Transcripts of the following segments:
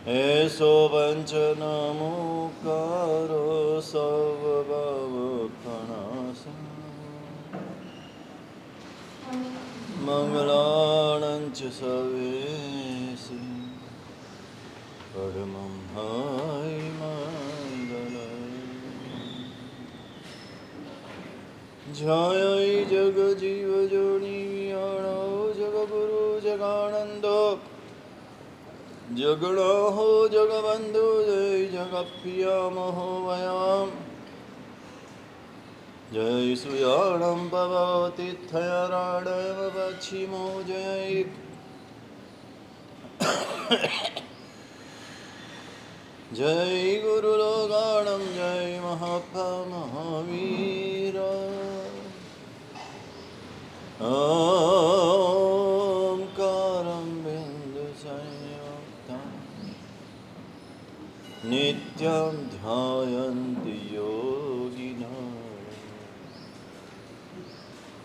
એસો પંચનમુકારો સર્વભવખણસ મંગલાણં ચ સર્વેસી પરમં હૈ મંગલં જય જગજીવ જોની વિયાણો જગગુરુ જગાનંદો જગણો જગબંધુ જય જગપ્રિયમહો વયમ જય સુયાણં પવતિથયરાડવ પશ્ચિમો જય જય ગુરુલોગાણં જય મહાવીર ઓમકારં નિત્યં ધ્યાયન્તિ યોગિનઃ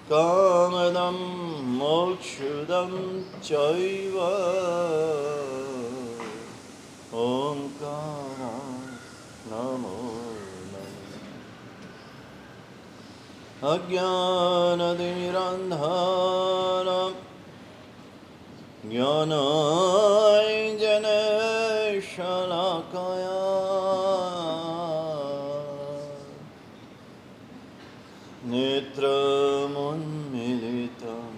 કામદં મોક્ષદં ચૈવ ઓમકારાય નમો નમઃ અજ્ઞાનતિમિરાન્ધકારં જ્ઞાનાંજનશલાકયા નેત્રમુન્મિલિतं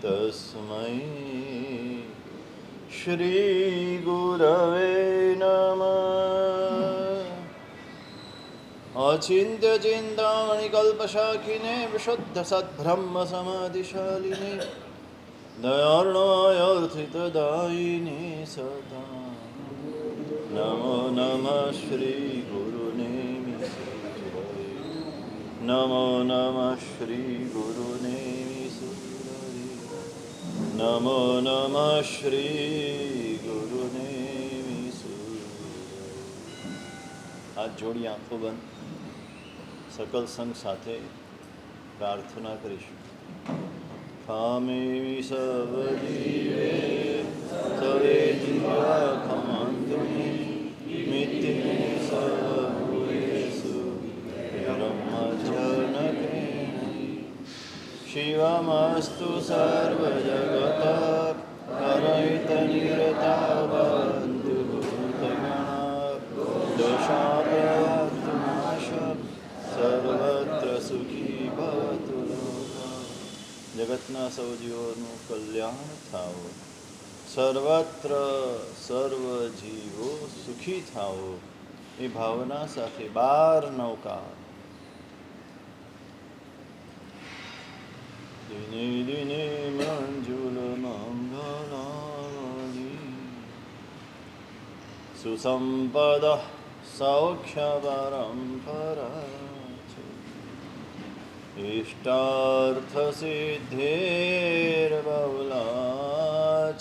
તસ્મૈ શ્રીગુરવે નમઃ અચિંત્યચિંતામણિ કલ્પશાખિને વિશુદ્ધ સદ્બ્રહ્મ સમાધિશાલિને દયાર્ણોયર્થિતદાયિને સદા નમો નમઃ શ્રી ગુરુને નમો નમઃ શ્રી ગુરુને નમો નમઃ શ્રી ગુરુને હાથ જોડી આંખો બંધ સકલ સંઘ સાથે પ્રાર્થના કરીશું. ખામે સવ જીવે સવે જીવા ખમાંતુને મિત્તિને સર્વભૂતેષુ બ્રહ્મજનકે શિવમસ્તુ સર્વજગત કરૈતનિરતા બંધુ ભૂતગણા દોષાપ્રયાતુનાશ સર્વત્ર સુખી ભવતુ લોકા. જગતના સૌ જીવોનું કલ્યાણ થાઓ, સર્વત્ર સર્વ જીવો સુખી થાઓ એ ભાવના સાથે 12 નૌકા દિને દિને મંજુલ મંગલાવલી સુસંપદ સૌખ્ય પરંપરા ઇષ્ટાર્થ સિદ્ધિર્બહુલા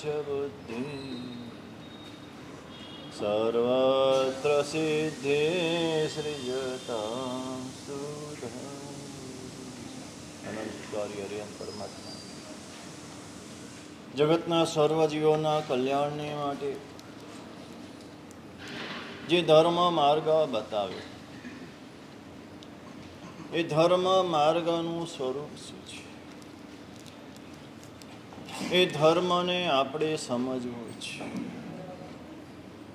ચ બુદ્ધિ સર્વત્ર સિદ્ધિ સૃજતા સુધા. અનંતકારી હરિયન પરમાત્મા જગતના સર્વ જીવોના કલ્યાણને માટે જે ધર્મ માર્ગ બતાવ્યો એ ધર્મ માર્ગનું સ્વરૂપ શું છે એ ધર્મને આપણે સમજવું છે,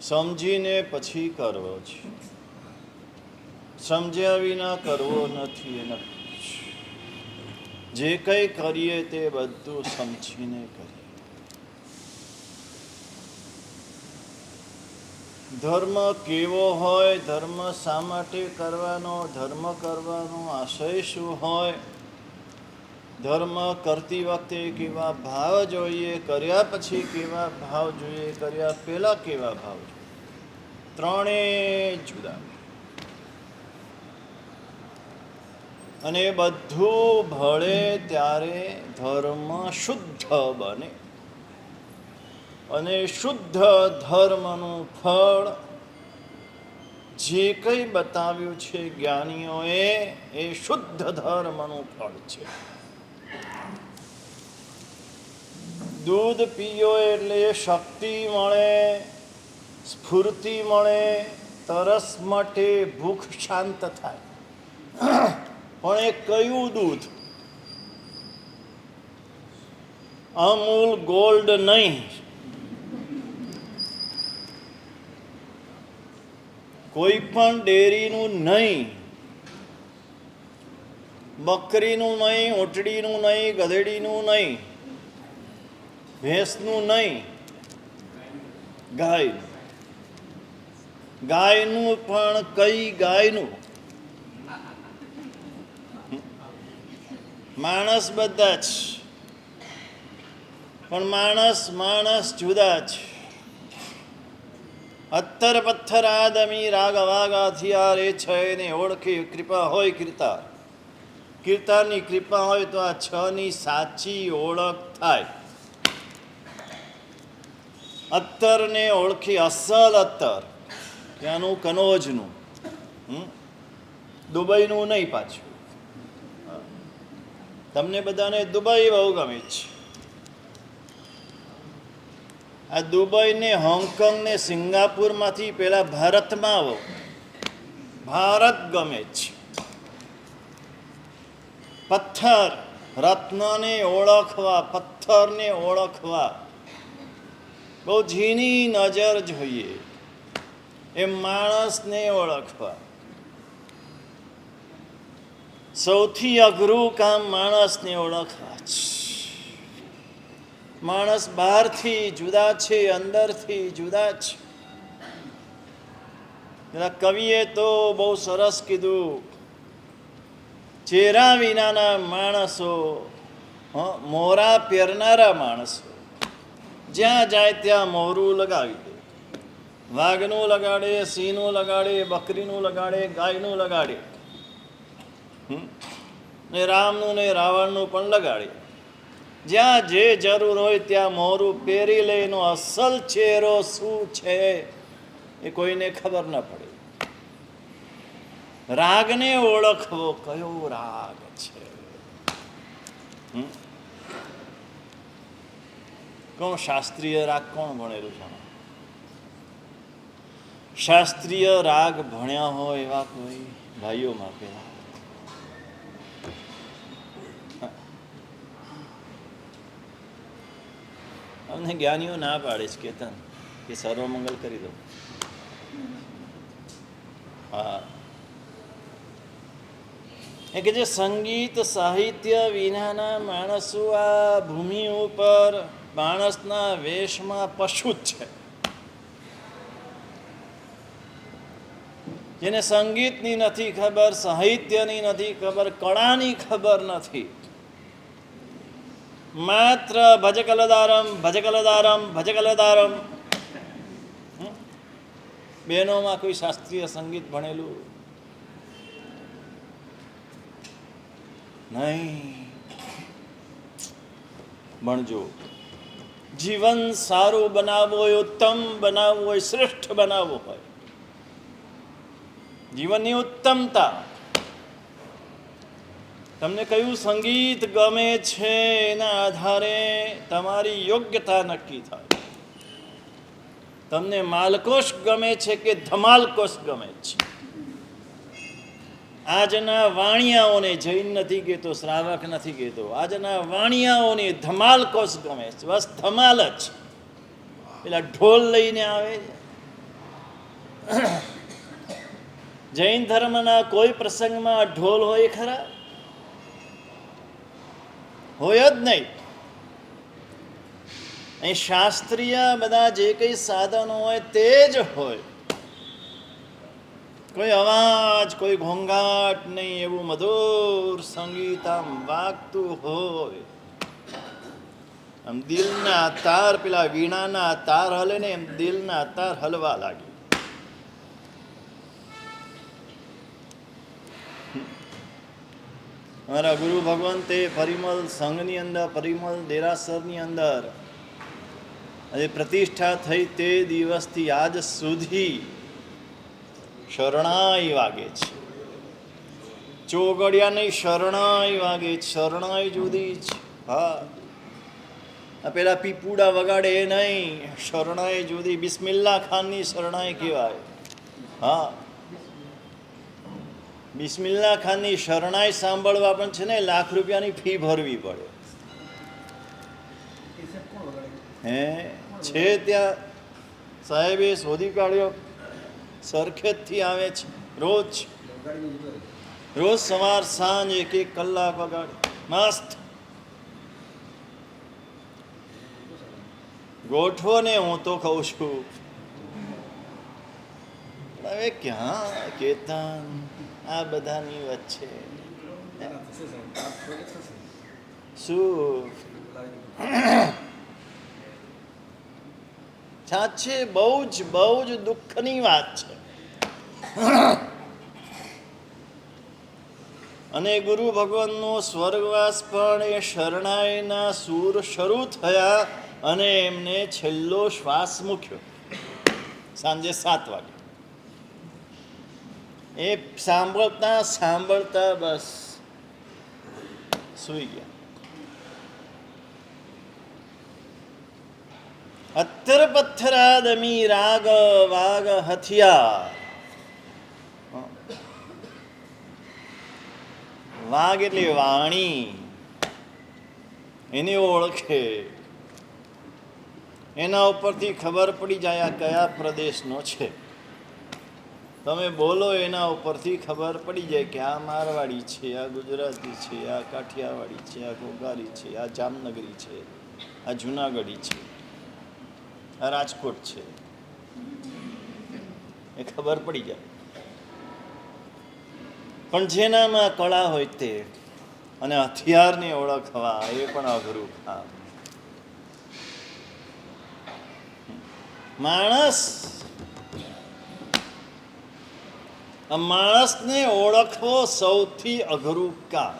સમજીને પછી કરવો છે. સમજ્યા વિના કરવો નથી. એને જે કંઈ કરીએ તે બધું સમજીને કરીએ. ધર્મ કેવો હોય, ધર્મ શા માટે કરવાનો, ધર્મ કરવાનો આશય શું હોય, ધર્મ કરતી વખતે કેવા ભાવ જોઈએ, કર્યા પછી કેવા ભાવ જોઈએ, કર્યા પહેલા કેવા ભાવ જોઈએ, ત્રણેય જુદા. અને એ બધું ભળે ત્યારે ધર્મ શુદ્ધ બને. અને શુદ્ધ ધર્મનું ફળ જે કંઈ બતાવ્યું છે જ્ઞાનીઓએ એ શુદ્ધ ધર્મનું ફળ છે. દૂધ પીઓ એટલે શક્તિ મળે, સ્ફૂર્તિ મળે, તરસ મટે, ભૂખ શાંત થાય. પણ એ કયું દૂધ? અમૂલ ગોલ્ડ નહીં, કોઈ પણ ડેરીનું નહીં, બકરીનું નહીં, ઊંટડીનું નહીં, ગધેડીનું નહીં, ભેંસનું નહીં, ગાયનું. ગાયનું પણ કઈ ગાયનું? માણસ બધા જ, પણ માણસ જુદા છે. અત્તર પથ્થર આદમી રાગ વાગા થયા રે છે ને ઓળખી કૃપા હોય કીર્તાર. કીર્તારની કૃપા હોય તો આ 6 ની સાચી ઓળખ થાય. અત્તરને ઓળખી, અસલ અત્તર, ત્યાંનું કનોજનું, દુબઈનું નહીં પાછું. તમને બધાને દુબઈ બહુ ગમે છે. આ દુબઈ ને હોંગકોંગ ને સિંગાપુરમાંથી પેલા ભારતમાં આવો. ભારત ગમે છે. પથ્થર, રત્નને ઓળખવા, પથ્થરને ઓળખવા બહુ ઝીણી નજર જોઈએ. એ માણસને ઓળખવા સૌથી અઘરું કામ માણસને ઓળખવા છે. માણસ બહારથી જુદા છે, અંદરથી જુદા છે. પેલા કવિએ તો બહુ સરસ કીધું, ચહેરા વિનાના માણસો, મોરા પહેરનારા માણસો જ્યાં જાય ત્યાં મોરું લગાવી દે. વાઘનું લગાડે, સિંહનું લગાડે, બકરીનું લગાડે, ગાયનું લગાડે, ને રામનું ને રાવણનું પણ લગાડે. જ્યાં જે જરૂર હોય ત્યાં મોરું પહેરી લે. એનો અસલ ચહેરો શું છે એ કોઈને ખબર ન પડે. રાગને ઓળખવો, કયો રાગ છે. કોણ શાસ્ત્રીય રાગ કોણ ભણેલું છે? શાસ્ત્રીય રાગ ભણ્યા હોય એવા કોઈ ભાઈઓમાં પેલા અમને જ્ઞાનીઓ ના પાડે છે કેતન કે સર્વમંગલ કરી દો. હા, એ કે જે સંગીત સાહિત્ય વિનાના માણસો આ ભૂમિ ઉપર માણસના વેશમાં પશુ જ છે. જેને સંગીતની નથી ખબર, સાહિત્યની નથી ખબર, કળાની ખબર નથી, માત્ર ભજકલદારમ ભજકલદારમ ભજકલદારમ. બહેનોમાં કોઈ શાસ્ત્રીય સંગીત ભણેલું નહીં. ભણજો. જીવન સારું બનાવવું હોય, ઉત્તમ બનાવવું હોય, શ્રેષ્ઠ બનાવવું હોય, જીવનની ઉત્તમતા, તમને કયું સંગીત ગમે છે એના આધારે તમારી યોગ્યતા નક્કી થાય. તમને માલકોશ ગમે છે કે ધમાલકોશ ગમે છે? આજના વાણિયાઓને, જૈન નથી કહેતો, શ્રાવક નથી કહેતો, આજના વાણિયાઓને ધમાલકોશ ગમે છે. બસ ધમાલ જ. પેલા ઢોલ લઈને આવે. જૈન ધર્મના કોઈ પ્રસંગમાં ઢોલ હોય ખરા? હોય જ નહીં. અહીં શાસ્ત્રીય બધા જે કંઈ સાધનો હોય તે જ હોય. કોઈ અવાજ, કોઈ ઘોંઘાટ નહીં, એવું મધુર સંગીત આમ વાગતું હોય. આમ દિલના તાર, પેલા વીણાના તાર હલે ને એમ દિલના તાર હલવા લાગે. મારા ગુરુ ભગવંતે પરિમલ સંઘની અંદર, પરિમલ દેરાસરની અંદર આજે પ્રતિષ્ઠા થઈ તે દિવસથી આજ સુધી શરણાઈ વાગે છે. ચોગડિયાની શરણાઈ વાગે. શરણાઈ જુદી છે. હા, આ પેલા પીપુડા વગાડે એ નહીં, શરણાઈ જુદી. બિસ્મિલ્લા ખાનની શરણાઈ કહેવાય. હા, બિસ્મિલ્લા ખાનની શરણાઈ સાંભળવા પણ છે ને લાખ રૂપિયાની ફી ભરવી પડે. હે છે ત્યાં સાહેબે શોધી કાઢ્યો. સરખેજથી આવે છે. રોજ સવાર સાંજ 1-1 કલાક વગાડે. મસ્ત ગોઠવો ને. હું તો કહું છું હવે ક્યાં કેતન આ બધાની વચ્ચે શું સાચે બહુ જ દુઃખની વાત છે. અને ગુરુ ભગવાનનો સ્વર્ગવાસ પણ એ શરણાઈના સૂર શરૂ થયા અને એમને છેલ્લો શ્વાસ મૂક્યો સાંજે 7 વાગે. એ સાંભળતા સાંભળતા બસ સૂઈ ગયા. અત્તર પથ્થરાદમી રાગ વાગ હથિયાર. વાગ એટલે વાણી, એની ઓળખે. એના ઉપરથી ખબર પડી જાય આ કયા પ્રદેશનો છે. તમે બોલો એના ઉપરથી ખબર પડી જાય કે આ મારવાડી છે, આ ગુજરાતી છે, આ કાઠિયાવાડી છે, આ ગોગારી છે, આ જામનગરી છે, આ જુનાગઢી છે, આ રાજકોટ છે. એ ખબર પડી જાય. પણ જેનામાં કળા હોય તે, અને હથિયારને ઓળખવા એ પણ અઘરું કામ. માણસને ઓળખવો સૌથી અઘરું કામ.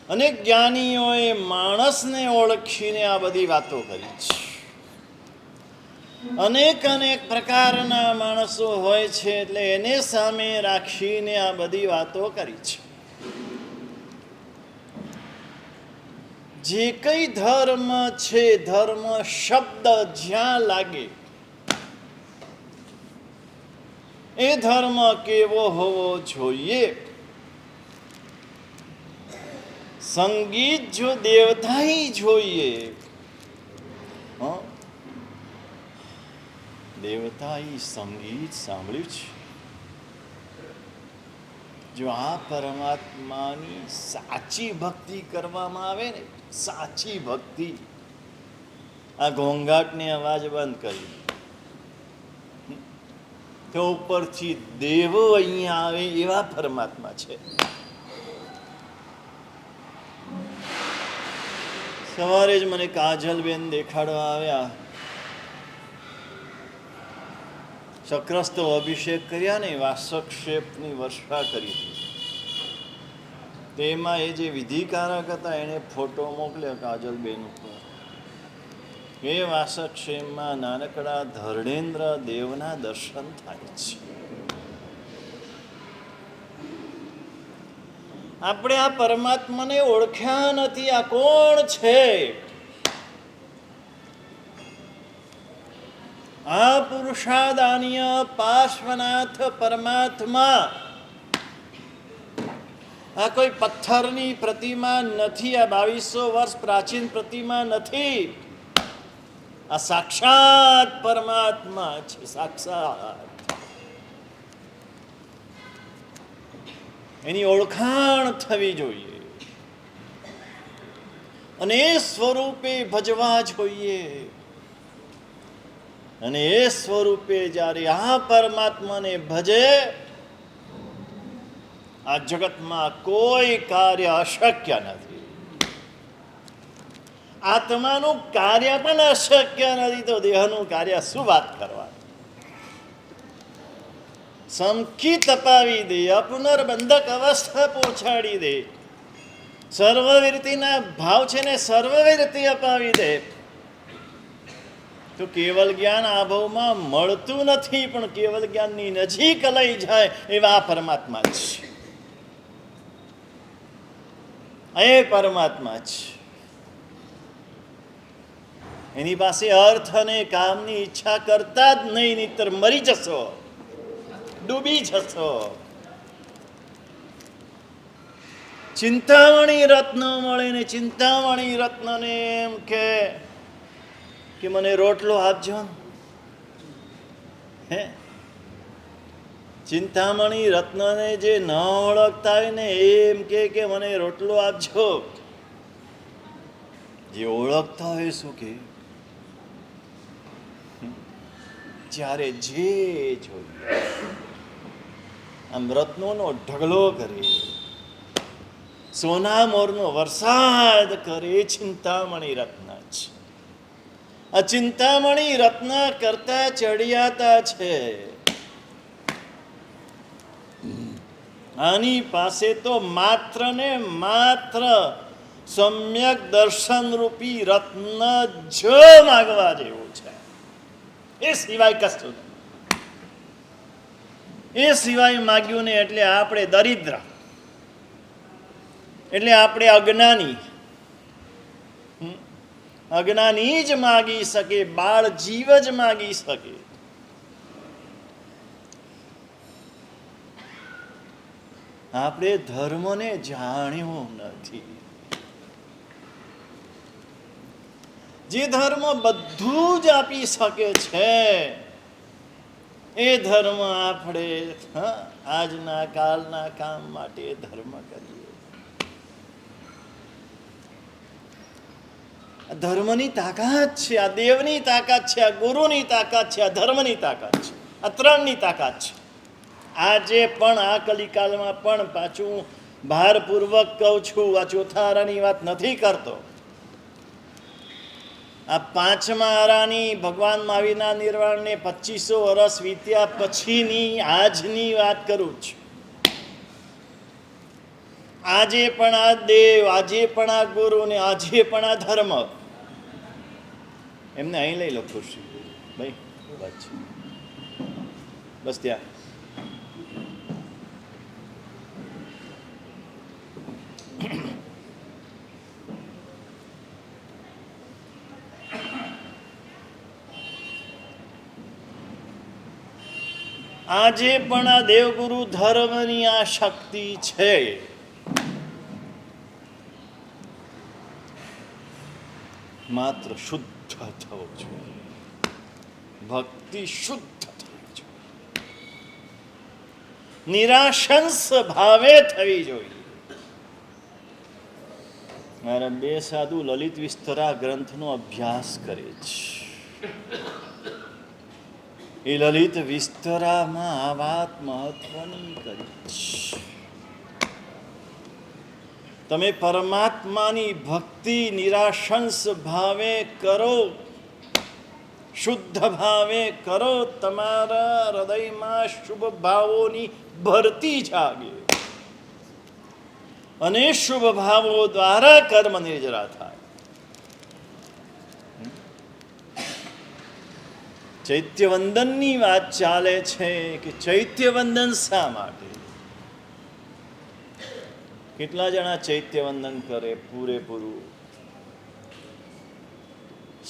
અને જ્ઞાનીઓએ માણસને ઓળખીને આ બધી વાતો કરી છે. અનેક પ્રકારના માણસો હોય છે, એટલે એને સામે રાખીને આ બધી વાતો કરી છે. જે કઈ ધર્મ છે, ધર્મ શબ્દ જ્યાં લાગે એ ધર્મ કેવો હોવો જોઈએ. સંગીત જો દેવતાઈ જોઈએ, દેવતાઈ સંગીત સાંભળ્યું છે. જો આ પરમાત્માની સાચી ભક્તિ કરવામાં આવે ને, સાચી ભક્તિ, આ ઘોંઘાટને અવાજ બંધ કરી તો ઉપરથી દેવો અહીંયા આવે એવા પરમાત્મા છે. સવારે જ મને કાજલબેન દેખાડવા આવ્યા. ચક્રસ્તો અભિષેક કર્યા ને, વાસક્ષેપની વર્ષા કરી હતી. તેમાં એ જે વિધિકારક હતા એને ફોટો મોકલ્યો કાજલબેન ઉપર. એ વાસક્ષેપમાં નાનકડા ધર્ણેન્દ્ર દેવના દર્શન થાય છે. આપણે આ પરમાત્માને ઓળખ્યા નથી. આ કોણ છે? આ પુરુષાદાનીય પાર્શ્વનાથ પરમાત્મા. આ કોઈ પથ્થરની પ્રતિમા નથી. આ 2200 વર્ષ પ્રાચીન પ્રતિમા નથી. આ સાક્ષાત પરમાત્મા છે. સાક્ષાત. એની ઓળખાણ થવી જોઈએ અને એ સ્વરૂપે ભજવા જોઈએ. અને એ સ્વરૂપે જ્યારે આ પરમાત્માને ભજે, આ જગતમાં કોઈ કાર્ય અશક્ય નથી. આત્માનું કાર્ય પણ અશક્ય નથી, તો દેહનું કાર્ય શું વાત કરવા. સમકી તપાવી દે, અપુનર્બંધક અવસ્થા પહોંચાડી દે, સર્વવીરતિના ભાવ છે ને સર્વવીરતિ અપાવી દે, તો કેવલ જ્ઞાન આ ભાવમાં મળતું નથી, પણ કેવલ જ્ઞાનની નજીક લઈ જાય એવા પરમાત્મા છે. એ પરમાત્મા છે. એની પાસે અર્થ અને કામની ઈચ્છા કરતા જ નહીં, નહીતર મરી જશો, ડૂબી જશો. ચિંતામણી રત્ન મળે ને ચિંતામણી રત્નને એમ કે મને રોટલો આપજો. હે, ચિંતામણી રત્નને જે ન ઓળખતા હોય ને એમ કે મને રોટલો આપજો. જે ઓળખતા હોય શું કે જ્યારે જે જોઈએ આમ રત્નોનો ઢગલો કરે, સોના મોરનો વરસાદ કરે, ચિંતામણી રત્ન છે. આ ચિંતામણી રત્ન કરતા ચડિયાતા છે. આની પાસે તો માત્ર ને માત્ર સમ્યક દર્શન રૂપી રત્ન જ માગવા જેવું છે. એ સિવાય કશું, એ સિવાય માગ્યું ને એટલે આપણે દરિદ્ર, એટલે આપણે અજ્ઞાની. અજ્ઞાની જ માગી શકે, બાળ જીવ જ માગી શકે. આપણે ધર્મને જાણ્યો નથી. જે ધર્મ બધું જ આપી શકે છે એ ધર્મ આપણે આજના કાલના કામ માટે ધર્મ કરીએ. ધર્મની તાકાત છે, આ દેવની તાકાત છે, આ ગુરુની તાકાત છે, આ ધર્મની તાકાત છે, આ ત્રણની તાકાત છે. આજે પણ આ કલિકાલમાં પણ પાછું ભારપૂર્વક કહું છું, આ ચોથા આરાની વાત નથી કરતો. આ પાંચમા આરાની ભગવાન મહાવીરના નિર્વાણને 2500 વર્ષ વીત્યા પછીની આજની વાત કરું છું. આજે પણ આ દેવ, આજે પણ આ ગુરુ ને આજે પણ આ ધર્મ, એમને અહીં લઈ લો ખુરશી ભાઈ, બસ ત્યાં. આજે પણ આ દેવગુરુ ધર્મની આ શક્તિ છે. માત્ર શુદ્ધ થવો જોઈએ, ભક્તિ શુદ્ધ થવી જોઈએ, નિરાશંસ ભાવે થવી જોઈએ. મારા બે સાધુ લલિત વિસ્તરા ગ્રંથનો અભ્યાસ કરે છે. એ લલિત વિસ્તરામાં આ વાત મહત્વની કરી છે. તમે પરમાત્માની ભક્તિ નિરાશંસ ભાવે કરો, શુદ્ધ ભાવે કરો, તમારા હૃદયમાં શુભ ભાવોની ભરતી જાગે અને શુભ ભાવો દ્વારા કર્મ નિર્જરા થાય. ચૈત્યવંદનની વાત ચાલે છે કે ચૈત્યવંદન શા માટે? કેટલા જણા ચૈત્યવંદન કરે પૂરેપૂરું?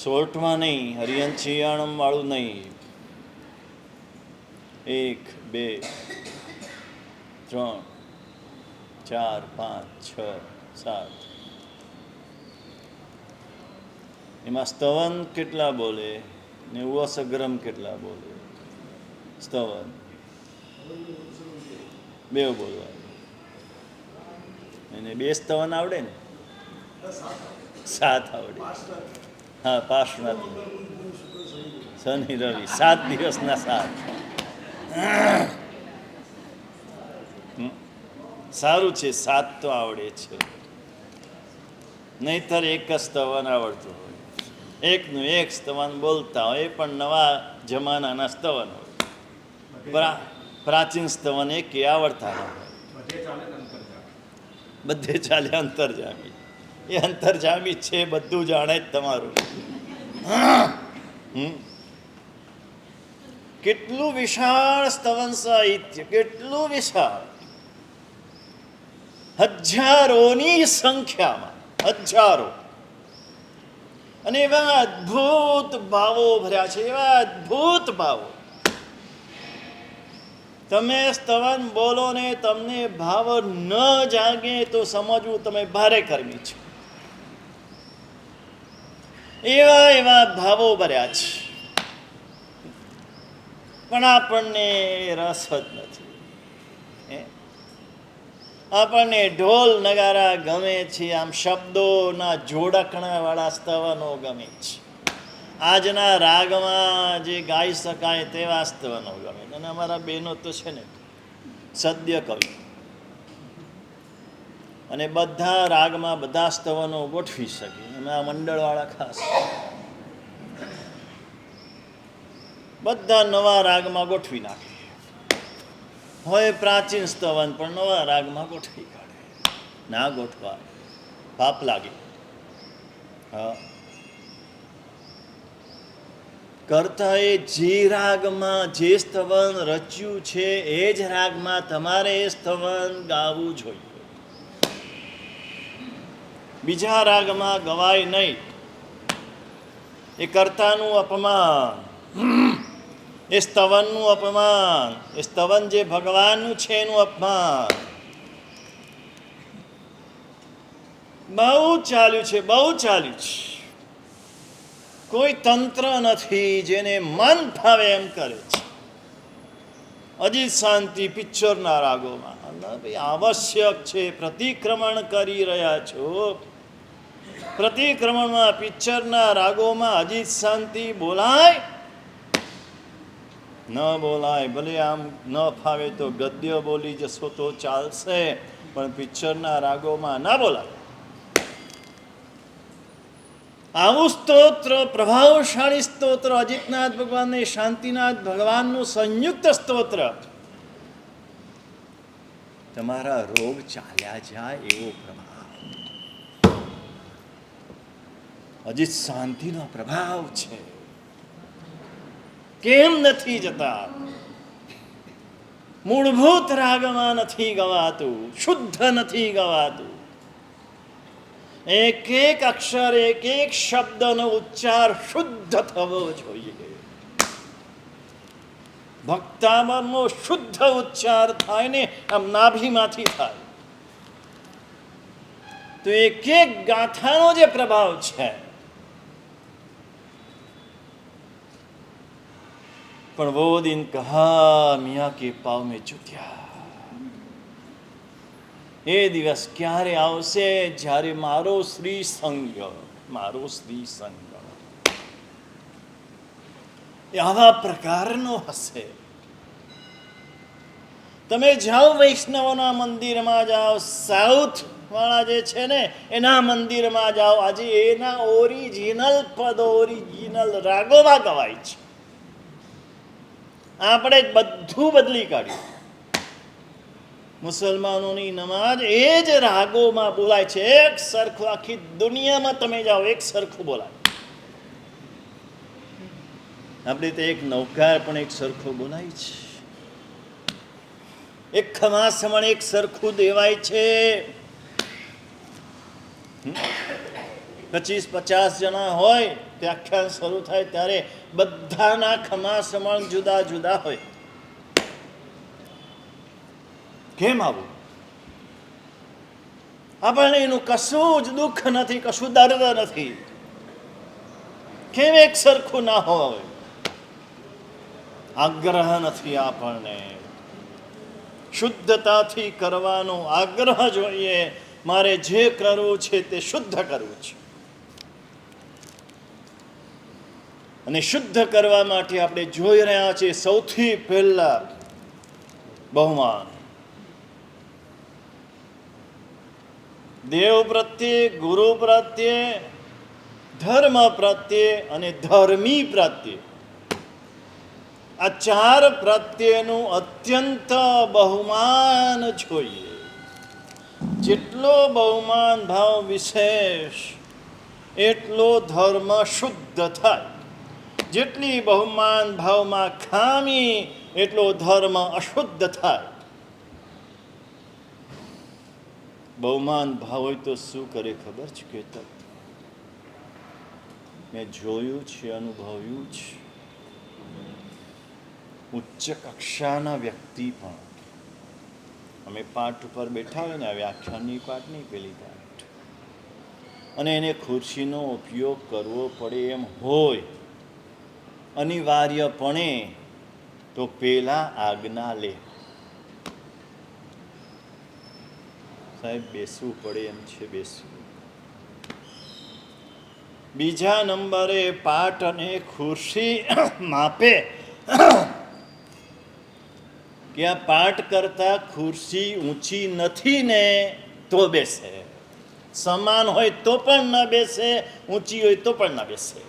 શોર્ટમાં નહીં, હરિયન વાળું નહીં. 1 2 3 4 5 6 7. એમાં સ્તવન કેટલા બોલે ને ઉસગ્રમ કેટલા બોલે? સ્તવન 2 બોલવા એને 2 સ્તવન આવડે ને? 7 આવડે. હા, પાર્શ્વનાથ શનિ રવિ 7 દિવસના 7. સારું છે, 7 તો આવડે છે. નહીતર એક જ સ્તવન આવડતું હોય, એકનું એક સ્તવન બોલતા હોય, એ પણ નવા જમાનાના સ્તવન હોય. પ્રાચીન સ્તવન એ કે આવડતા ન હોય. બધે ચાલે અંતરજામી. એ અંતરજામી છે, બધું જાણે જ તમારું. કેટલું વિશાળ સ્તવન સાહિત્ય, કેટલું વિશાળ, હજારોની સંખ્યામાં, હજારો, અને એવા અદ્ભુત ભાવો ભર્યા છે, એવા અદ્ભુત ભાવો. તમે સ્તવન બોલો ને તમને ભાવ ન જાગે તો સમજવું તમે ભારે કર્મી છો. એવા એવા ભાવો ભર્યા છે, પણ આપણને રસ જ નથી. આપણને ઢોલ નગારા ગમે છે, આમ શબ્દોના જોડકણા વાળા સ્તવનો ગમે છે. આજના રાગમાં જે ગાઈ શકાય તેવા સ્તવનો ગમે. અને અમારા બહેનો તો છે ને સદ્ય કવિ, અને બધા રાગમાં બધા સ્તવનો ગોઠવી શકે. એમાં મંડળવાળા ખાસ બધા નવા રાગમાં ગોઠવી નાખે. હોય પ્રાચીન સ્તવન પણ નવા રાગમાં ગોઠવી કાઢે. ના ગોઠવા પાપ લાગે. હા, કરતા એ જે રાગમાં જે સ્તવન રચ્યું છે એ જ રાગમાં તમારે એ સ્તવન ગાવું જોઈએ. બીજા રાગમાં ગવાય નહીં. એ કર્તાનું અપમાન, એ સ્તવનનું અપમાન, એ સ્તવન જે ભગવાનનું છે એનું અપમાન. બહુ ચાલ્યું છે, બહુ ચાલ્યું છે. કોઈ તંત્ર નથી જેને મન ફાવે એમ કરે છે. અજીત શાંતિ પિક્ચરના રાગોમાં આવશ્યક છે. પ્રતિક્રમણ કરી રહ્યા છો, પ્રતિક્રમણમાં પિક્ચરના રાગોમાં અજીત શાંતિ બોલાય ન બોલાય. ભલે આમ ન ફાવે તો ગદ્ય બોલી જશો તો ચાલશે, પણ પિક્ચરના રાગોમાં ના બોલાય. આવું સ્તોત્ર, પ્રભાવશાળી સ્તોત્ર, અજીતનાથ ભગવાન ને શાંતિનાથ ભગવાનનું સંયુક્ત સ્તોત્ર, તમારા રોગ ચાલ્યા જાય એવો પ્રભાવ. અજીત શાંતિનો પ્રભાવ છે. કેમ નથી જતા? મૂળભૂત રાગમાં નથી ગવાતું, શુદ્ધ નથી ગવાતું. એક એક અક્ષર, એક એક શબ્દનો ઉચ્ચાર શુદ્ધ થવો જોઈએ. ભક્તામરનો શુદ્ધ ઉચ્ચાર થાય ને આમ નાભીમાંથી થાય તો એક એક ગાથાનો જે પ્રભાવ છે. પણ વો દિન કહા મિયા કે પાવ મેં ચૂત્યા. એ દિવસ ક્યારે આવશે જ્યારે મારો શ્રી સંગ, મારો શ્રી સંગ એ આવા પ્રકારનો હશે. તમે જાઓ વૈષ્ણવના મંદિરમાં જાઓ, સાઉથ વાળા જે છે ને એના મંદિરમાં જાઓ, આજે એના ઓરિજિનલ પદ, ઓરિજિનલ રાગોમાં ગવાય છે. આપણે બધું બદલી કાઢ્યું. મુસલમાનોની નમાજ એ જ રાગોમાં બોલાય છે. એક સરખું આખી દુનિયામાં તમે જાઓ એક સરખું બોલાય. આપણે તો એક નૌકાર પણ એક સરખું બોલાય છે. એક ખમાસમણ એક સરખું દેવાય છે. 25-50 જણા હોય તે આખ્યાન શરૂ થાય ત્યારે બધાના ખમાસમણ જુદા જુદા હોય. કેમ આવું? આપણને એનું કશું જ દુઃખ નથી, કશું દર્દ નથી. કેમ એક સરખું ના હોય? આગ્રહ નથી આપણને. શુદ્ધતાથી કરવાનો આગ્રહ જોઈએ. મારે જે કરવું છે તે શુદ્ધ કરવું છે, અને શુદ્ધ કરવા માટે આપણે જોઈ રહ્યા છીએ સૌથી પહેલા બહુમાન. દેવ પ્રત્યે, ગુરુ પ્રત્યે, ધર્મ પ્રત્યે અને ધર્મી પ્રત્યે આ ચાર પ્રત્યેનું અત્યંત બહુમાન જોઈએ. જેટલો બહુમાન ભાવ વિશેષ એટલો ધર્મ શુદ્ધ થાય. જેટલી બહુમાન ભાવમાં ખામી એટલો ધર્મ અશુદ્ધ થાય. બહુમાન ભાવ હોય તો શું કરે ખબર છે કે મેં જોયું છે, અનુભવ્યું છે. ઉચ્ચ કક્ષાના વ્યક્તિ પણ અમે પાઠ ઉપર બેઠા હોય ને, વ્યાખ્યાનની પાઠ નહીં, પેલી પાઠ, અને એને ખુરશીનો ઉપયોગ કરવો પડે એમ હોય અનિવાર્યપણે, તો પેલા આજ્ઞા લે, સાહેબ બેસવું પડે એમ છે, બેસવું. બીજા નંબરે પાટ અને ખુરશી માપે કે આ પાઠ કરતા ખુરશી ઊંચી નથી ને તો બેસે. સમાન હોય તો પણ ના બેસે, ઊંચી હોય તો પણ ના બેસે.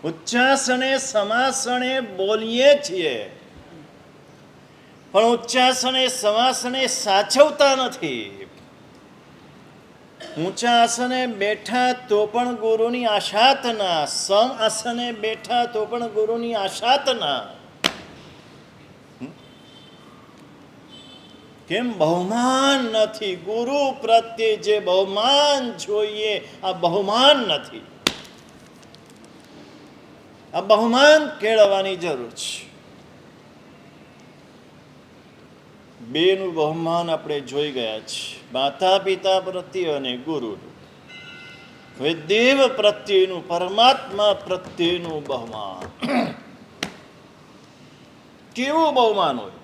ઉચ્ચાસને સમાસને બોલીએ છીએ, પણ ઉચ્ચાસને સમાસને સાચવતા નથી. ઊંચા આસને બેઠા તો પણ ગુરુની આશાતના, સમ આસને બેઠા તો પણ ગુરુની આશાતના. કેમ? બહુમાન નથી. ગુરુ પ્રત્યે જે બહુમાન જોઈએ આ બહુમાન નથી. આ બહુમાન કેળવવાની જરૂર છે. બેનું બહુમાન આપણે જોઈ ગયા છે, માતા પિતા પ્રત્યે અને ગુરુનું. હવે દેવ પ્રત્યેનું, પરમાત્મા પ્રત્યેનું બહુમાન કેવું બહુમાન હોય?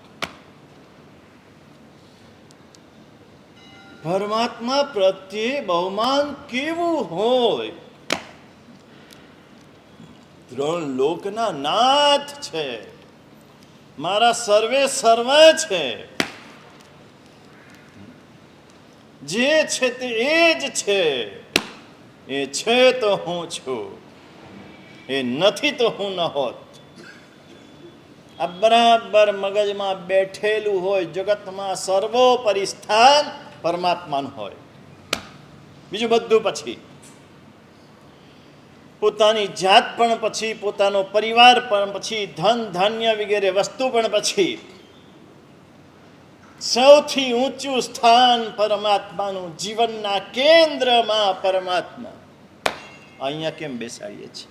પરમાત્મા પ્રત્યે બહુમાન કેવું હોય? ત્રણ લોકના નાથ છે, મારા સર્વે સર્વ છે. જે છે તે એ જ છે. એ છે તો હું છું, એ નથી તો હું ન હોત. આ બરાબર મગજમાં બેઠેલું હોય. જગતમાં સર્વોપરી સ્થાન પરમાત્માનું હોય, બીજું બધું પછી. પોતાની જાત પણ પછી, પોતાનો પરિવાર પણ પછી, ધન ધાન્ય વગેરે વસ્તુ પણ પછી. સૌથી ઊંચું સ્થાન પરમાત્માનું, જીવનના કેન્દ્રમાં પરમાત્મા. અહીંયા કેમ બેસાડીએ છીએ?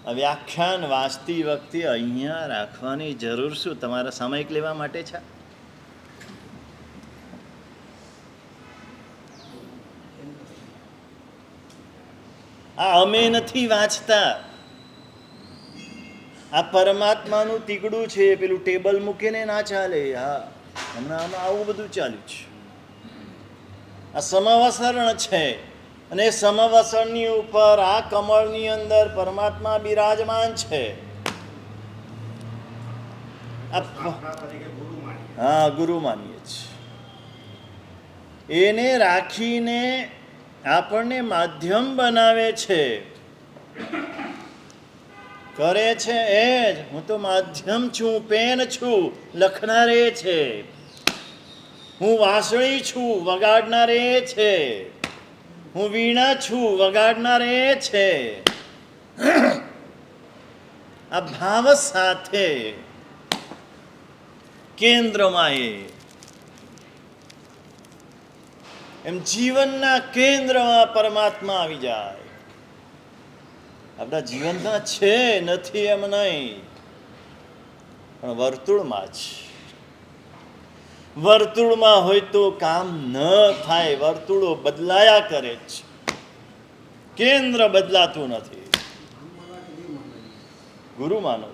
આ વ્યાખ્યાન વાંચતી વખતે અહીંયા રાખવાની જરૂર શું? તમારા સામયિક લેવા માટે છે? આ અમે નથી વાંચતા. આ પરમાત્માનું તીકડું છે, પેલું ટેબલ મૂકીને ના ચાલે. હા, હમણાં આમાં આવું બધું ચાલ્યું છે. આ સમવસરણ છે, અને સમવસરણની ઉપર આ કમળની અંદર પરમાત્મા બિરાજમાન છે. હા, ગુરુ માનીએ છીએ. એને રાખીને આપણને માધ્યમ બનાવે છે, કરે છે એ જ. હું તો માધ્યમ છું, પેન છું, લખનારે છે. હું વાંસળી છું, વગાડનારે છે. હું વીણા છું, વગાડનારે છે. આ ભાવ સાથે કેન્દ્રમાં એમ જીવનના કેન્દ્રમાં પરમાત્મા આવી જાય. આપણા જીવનમાં છે, નથી એમ નહીં, પણ વર્તુળમાં છે. વર્તુળમાં હોય તો કામ ન થાય. વર્તુળો બદલાયા કરે છે, કેન્દ્ર બદલાતું નથી. ગુરુ માનો.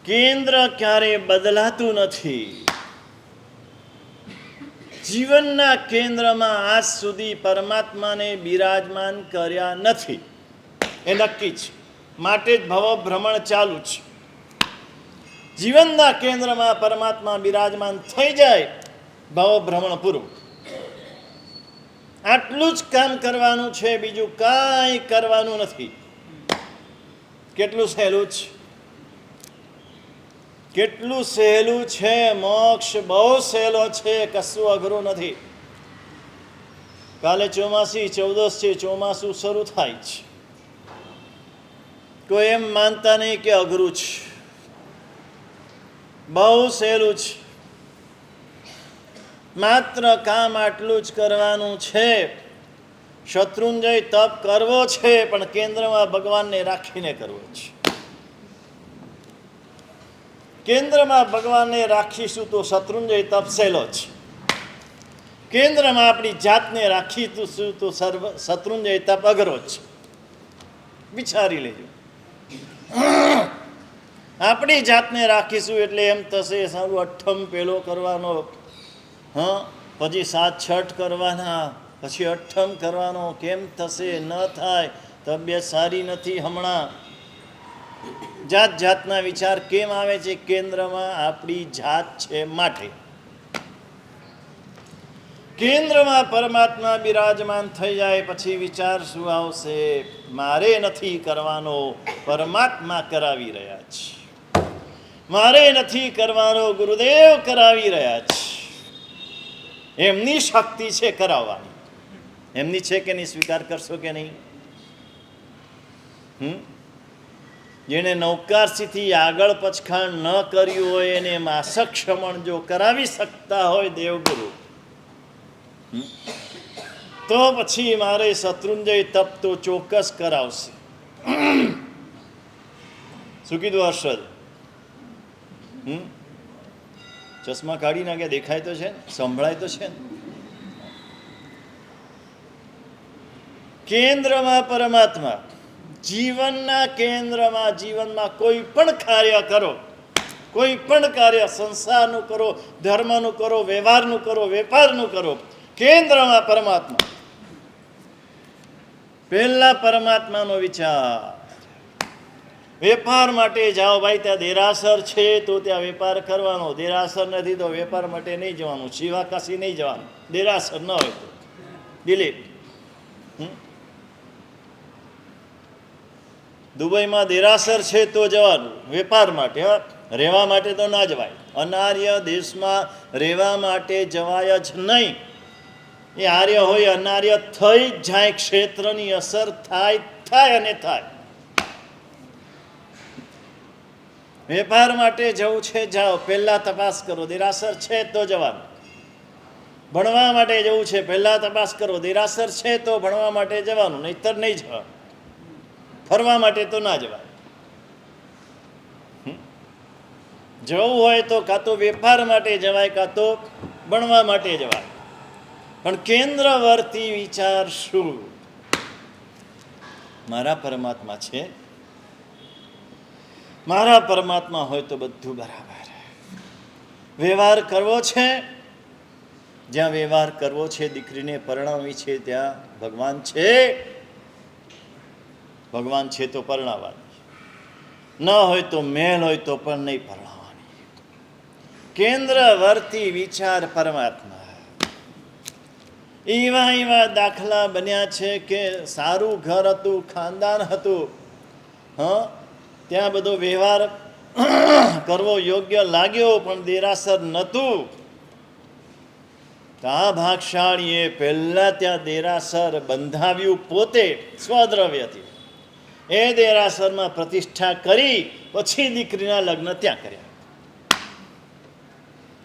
કેન્દ્ર ક્યારે બદલાતું નથી. જીવનના કેન્દ્રમાં આજ સુધી પરમાત્માને બિરાજમાન કર્યા નથી, એ નક્કી છે. માટે જ ભવ ભ્રમણ ચાલુ છે. જીવનના કેન્દ્રમાં પરમાત્મા બિરાજમાન થઈ જાય, ભવ ભ્રમણ પૂરું. આટલું જ કામ કરવાનું છે, બીજું કાંઈ કરવાનું નથી. કેટલું સહેલું છે, કેટલું સહેલું છે. મોક્ષ બહુ સહેલો છે, કશું અઘરું નથી. કાલે ચોમાસી ચૌદસ છે, ચોમાસું શરૂ થાય છે. કોઈ એમ માનતા નહીં કે અઘરું છે, બહુ સહેલું છે. માત્ર કામ આટલું જ કરવાનું છે. શત્રુંજય તપ કરવો છે, પણ કેન્દ્રમાં ભગવાનને રાખીને કરવો છે. કેન્દ્રમાં ભગવાનને રાખીશું તો શત્રુંજય તપ સહેલો છે. કેન્દ્રમાં આપણી જાતને રાખીશું તો શત્રુંજય તપ અઘરો છે. વિચારી લેજો. આપણી જાતને રાખીશું એટલે એમ થશે સારું અઠ્ઠમ પેલો કરવાનો, પછી 7 છઠ કરવાના, પછી અઠ્ઠમ કરવાનો. કેમ થશે? ન થાય. તબિયત સારી નથી હમણાં. જાત જાતના વિચાર કેમ આવે છે? કેન્દ્રમાં આપણી જાત છે માટે. કેન્દ્રમાં પરમાત્મા બિરાજમાન થઈ જાય પછી વિચાર શું આવશે? મારે નથી કરવાનો, પરમાત્મા કરાવી રહ્યા છે. મારે નથી કરવાનો, ગુરુદેવ કરાવી રહ્યા છે. એમની શક્તિ છે કરાવવાની. એમની છે કે નહીં? સ્વીકાર કરશો કે નહીં? જેણે નૌકારસીથી આગળ પછખાણ ન કર્યું હોય એને માસક ક્ષમણ જો કરાવી શકતા હોય દેવગુરુ, તો પછી મારે શત્રુંજય તપ તો ચોક્કસ કરાવશે. શું કીધું હર્ષદ? ચશ્મા કાઢી નાખ્યા, દેખાય તો છે, સંભળાય તો છે. કેન્દ્રમાં પરમાત્મા, જીવનના કેન્દ્રમાં. જીવનમાં કોઈ પણ કાર્ય કરો, કોઈ પણ કાર્ય, સંસારનું કરો, ધર્મનું કરો, વ્યવહારનું કરો, વેપારનું કરો, કેન્દ્રમાં પરમાત્મા. પહેલા પરમાત્માનો વિચાર. વેપાર માટે જાઓ ભાઈ, ત્યાં દેરાસર છે તો ત્યાં વેપાર કરવાનો. દેરાસર નથી તો વેપાર માટે નહીં જવાનું. શિવાકાશી નહીં જવાનું, દેરાસર ન હોય તો. દિલીપ, દુબઈમાં દેરાસર છે તો જવાનું વેપાર માટે, રહેવા માટે તો ના જવાય. અનાર્ય દેશમાં રહેવા માટે જવાય જ નહીં. એ આર્ય હોય અનાર્ય થઈ જ જાય. ક્ષેત્રની અસર થાય અને થાય. વેપાર માટે જવું છે, જાઓ, પહેલા તપાસ કરો, દેરાસર છે તો જવાનું. ભણવા માટે જવું છે, પહેલા તપાસ કરો, દેરાસર છે તો ભણવા માટે જવાનું, નહીતર નહીં જવાનું. ફરવા માટે તો ના જવાય. જવું હોય તો કાં તો વેપાર માટે જવાય, કાં તો ભણવા માટે જવાય. પણ કેન્દ્રવર્તી વિચાર શું? મારા પરમાત્મા છે. મારા પરમાત્મા હોય તો બધું બરાબર. વ્યવહાર કરવો છે, જ્યાં વ્યવહાર કરવો છે, દીકરીને પરણાવી છે ત્યાં ભગવાન છે. ભગવાન છે તો પરણાવવાની, ન હોય તો મેલ હોય તો પણ નહીં પરણાવવાની. કેન્દ્રવર્તી વિચાર પરમાત્મા. એવા દાખલા બન્યા છે કે સારું ઘર હતું, ખાનદાન હતું, ત્યાં બધો વ્યવહાર કરવો યોગ્ય લાગ્યો, પણ દેરાસર નહોતું. આ ભાગશાળીએ પહેલા ત્યાં દેરાસર બંધાવ્યું પોતે સ્વદ્રવ્યથી. એ દેરાસરમાં પ્રતિષ્ઠા કરી પછી દીકરીના લગ્ન ત્યાં કર્યા.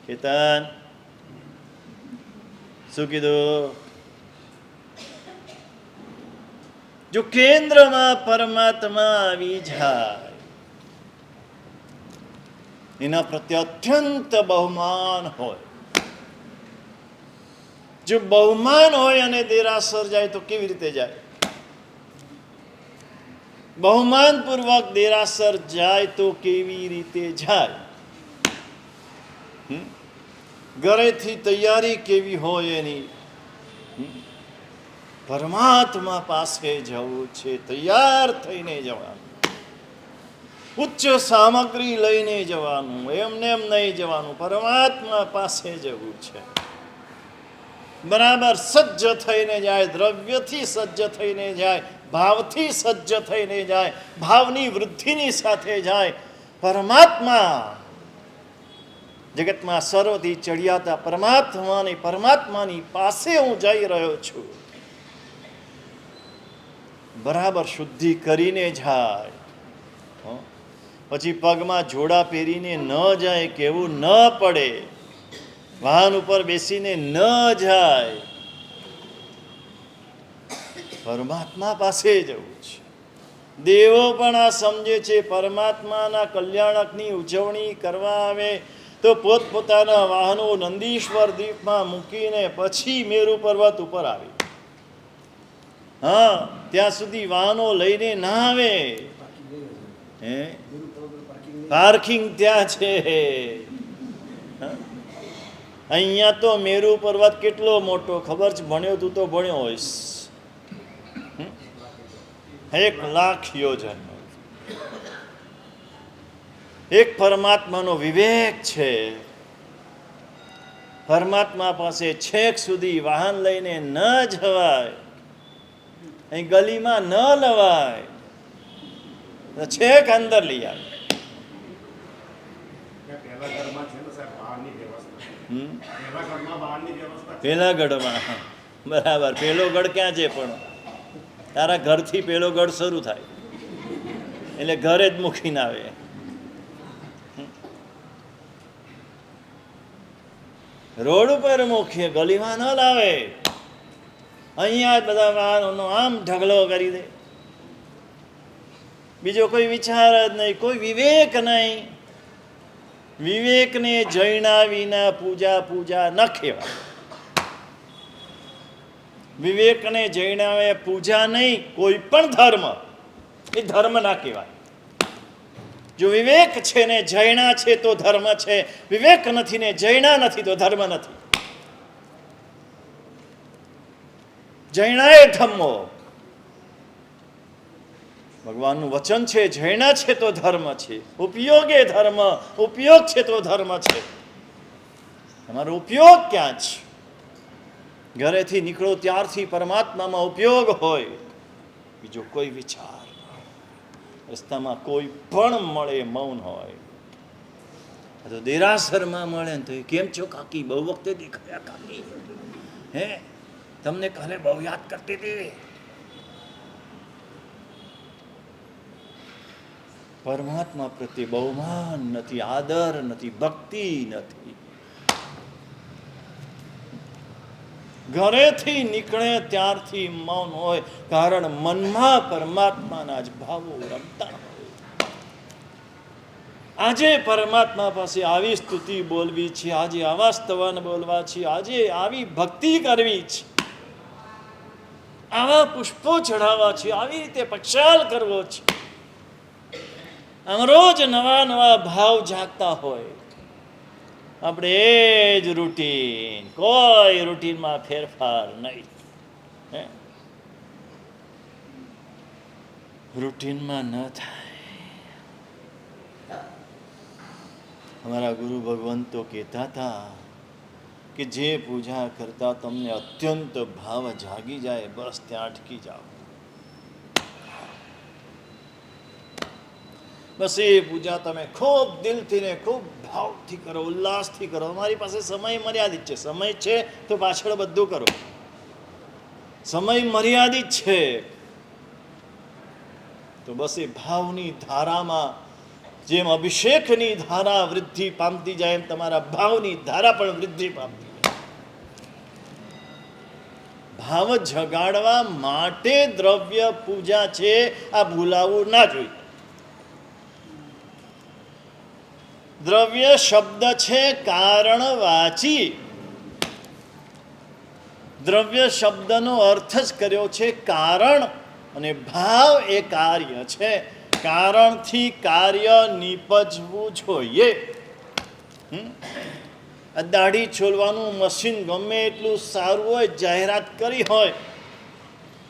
કેતન, શું કીધું? જો કેન્દ્રમાં પરમાત્મા આવી જાય, એના પ્રત્યે અત્યંત બહુમાન હોય. જો બહુમાન હોય અને દેરાસર જાય તો કેવી રીતે જાય? બહુમાનપૂર્વક દેરાસર જાય તો કેવી રીતે જાય? ઘરેથી તૈયારી કેવી હોય એની? પરમાત્મા પાસે જવું છે, તૈયાર થઈને જવાનું. ઉચ્ચ સામગ્રી લઈને જવાનું, એમને એમ નહીં જવાનું. પરમાત્મા પાસે જવું છે. બરાબર સજ્જ થઈને જાય, દ્રવ્યથી સજ્જ થઈને જાય, ભાવથી સજ્જ થઈને જાય, ભાવની વૃદ્ધિની સાથે જાય. પરમાત્મા જગતમાં સર્વથી ચડિયાતા પરમાત્માની પાસે હું જઈ રહ્યો છું. બરાબર શુદ્ધિ કરીને જાય. પછી પગમાં જોડા પહેરીને ન જાય, કેવું ન પડે, વાહન ઉપર બેસીને ન જાય, પરમાત્મા પાસે જવું છે. દેવો પણ આ સમજે છે. પરમાત્માના કલ્યાણકની ઉજવણી કરવા આવે તો પોતપોતાના વાહનો નંદીશ્વર દીપમાં મૂકીને પછી મેરુ પર્વત ઉપર આવે. હા, ત્યાં સુધી વાહનો લઈને ના આવે. હે, પાર્કિંગ ત્યાં છે. અહીંયા તો મેરુ પર્વત કેટલો મોટો ખબર છે? ભણ્યો તું તો ભણ્યો હોઈશ. 1,00,000 યોજન. એક પરમાત્માનો વિવેક છે. પરમાત્મા પાસે છેક સુધી વાહન લઈને ન જવાય, અહીં ગલીમાં ન લવાય, છેક અંદર લઈ આવે. પેલા ગઢમાં બરાબર. પેલો ગઢ ક્યાં છે? પણ તારા ઘરથી પેલો ગઢ શરૂ થાય એટલે ઘરે જ મૂકીને આવે. રોડ ઉપર મૂકીએ, ગલીમાં ન લાવે. અહીંયા જ બધા વાહનો આમ ઢગલો કરી દે. બીજો કોઈ વિચાર જ નહીં, કોઈ વિવેક નહીં. વિવેકને જૈના વિના પૂજા ન કહેવાય. વિવેકને જૈનાવે પૂજા નહીં, કોઈ પણ ધર્મ એ ધર્મ ના કહેવાય. જો વિવેક છે ને જૈના છે તો ધર્મ છે, વિવેક નથી ને જૈના નથી તો ધર્મ નથી. જૈના એ ધર્મો, ભગવાનનું વચન છે. જૈના છે તો ધર્મ છે, ઉપયોગ એ ધર્મ, ઉપયોગ છે તો ધર્મ છે. તમારો ઉપયોગ ક્યાં છે? ઘરેથી નીકળો ત્યારથી પરમાત્મામાં ઉપયોગ હોય, બીજો કોઈ વિચાર. રસ્તામાં કોઈ પણ મળે મૌન હોય. તો દેરાસરમાં મળે ને તો કેમ છો કાકી? બહુ વખતે દેખાયા કાકી. હે, તમને કાલે બહુ યાદ કરતી હતી. પરમાત્મા પ્રત્યે બહુમાન નથી, આદર નથી, ભક્તિ નથી. ઘરેથી નીકળે ત્યારથી મૌન હોય, કારણ મનમાં પરમાત્માના જ ભાવો રમતા હોય. આજે પરમાત્મા પાસે આવી સ્તુતિ બોલવી છે, આજે આવા સ્તવન બોલવા છે, આજે આવી ભક્તિ કરવી છે, આવા પુષ્પો ચઢાવવા છે, આવી રીતે પક્ષાલ કરવો છે. આમ રોજ નવા નવા ભાવ જાગતા હોય. આપણે એ જ રૂટીન, કોઈ રૂટીનમાં ફેરફાર નહીં. રૂટીનમાં ન થાય. અમારા ગુરુ ભગવંતો કહેતા હતા કે જે પૂજા કરતા તમને અત્યંત ભાવ જાગી જાય, બસ ત્યાં અટકી જાઓ. બસ એ પૂજા તમે ખૂબ દિલથી ને ખૂબ ભાવથી કરો, ઉલ્લાસથી કરો. અમારી પાસે સમય મર્યાદિત છે. સમય છે તો પાછળ બધું કરો. સમય મર્યાદિત છે તો બસ એ ભાવની ધારામાં જેમ અભિષેકની ધારા વૃદ્ધિ પામતી જાય, એમ તમારા ભાવની ધારા પણ વૃદ્ધિ પામતી જાય. ભાવ જગાડવા માટે દ્રવ્ય પૂજા છે, આ ભૂલાવવું ના જોઈએ. દ્રવ્ય શબ્દ છે કારણવાચી. દ્રવ્ય શબ્દનો અર્થ જ કર્યો છે કારણ, અને ભાવ એ કાર્ય છે. કારણથી કાર્ય નીપજવું જોઈએ. દાઢી છોલવાનું મશીન ગમે એટલું સારું હોય, જાહેરાત કરી હોય,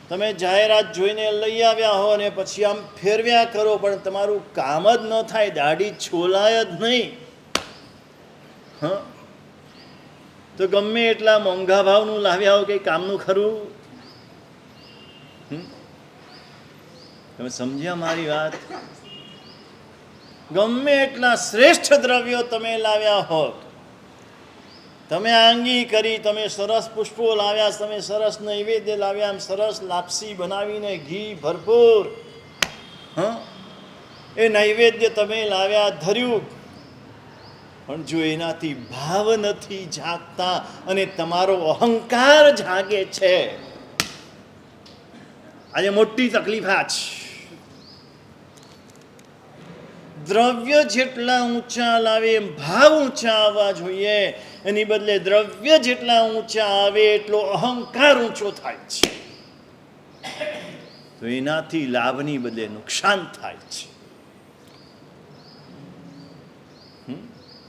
તમે જાહેરાત જોઈને લઈ આવ્યા હો અને પછી આમ ફેરવ્યા કરો, પણ તમારું કામ જ ન થાય, દાઢી છોલાય જ નહીં. તો ગમે એટલા મોંઘા ભાવનું લાવ્યા હો કંઈ કામનું ખરું? તમે સમજ્યા મારી વાત? ગમે એટલા શ્રેષ્ઠ દ્રવ્યો તમે લાવ્યા હોત, તમે આંગી કરી, તમે સરસ પુષ્પો લાવ્યા, તમે સરસ નૈવેદ્ય લાવ્યા, સરસ લાપસી બનાવીને ઘી ભરપૂર, એ નૈવેદ્ય તમે લાવ્યા, ધર્યું, પણ જો એનાથી ભાવ નથી જાગતા અને તમારો અહંકાર જાગે છે, આજે મોટી તકલીફ આ છે. દ્રવ્ય જેટલા ઊંચા લાવે એમ ભાવ ઊંચા આવવા જોઈએ, એની બદલે દ્રવ્ય જેટલા ઊંચા આવે એટલો અહંકાર ઊંચો થાય છે, તો એનાથી લાભની બદલે નુકસાન થાય છે.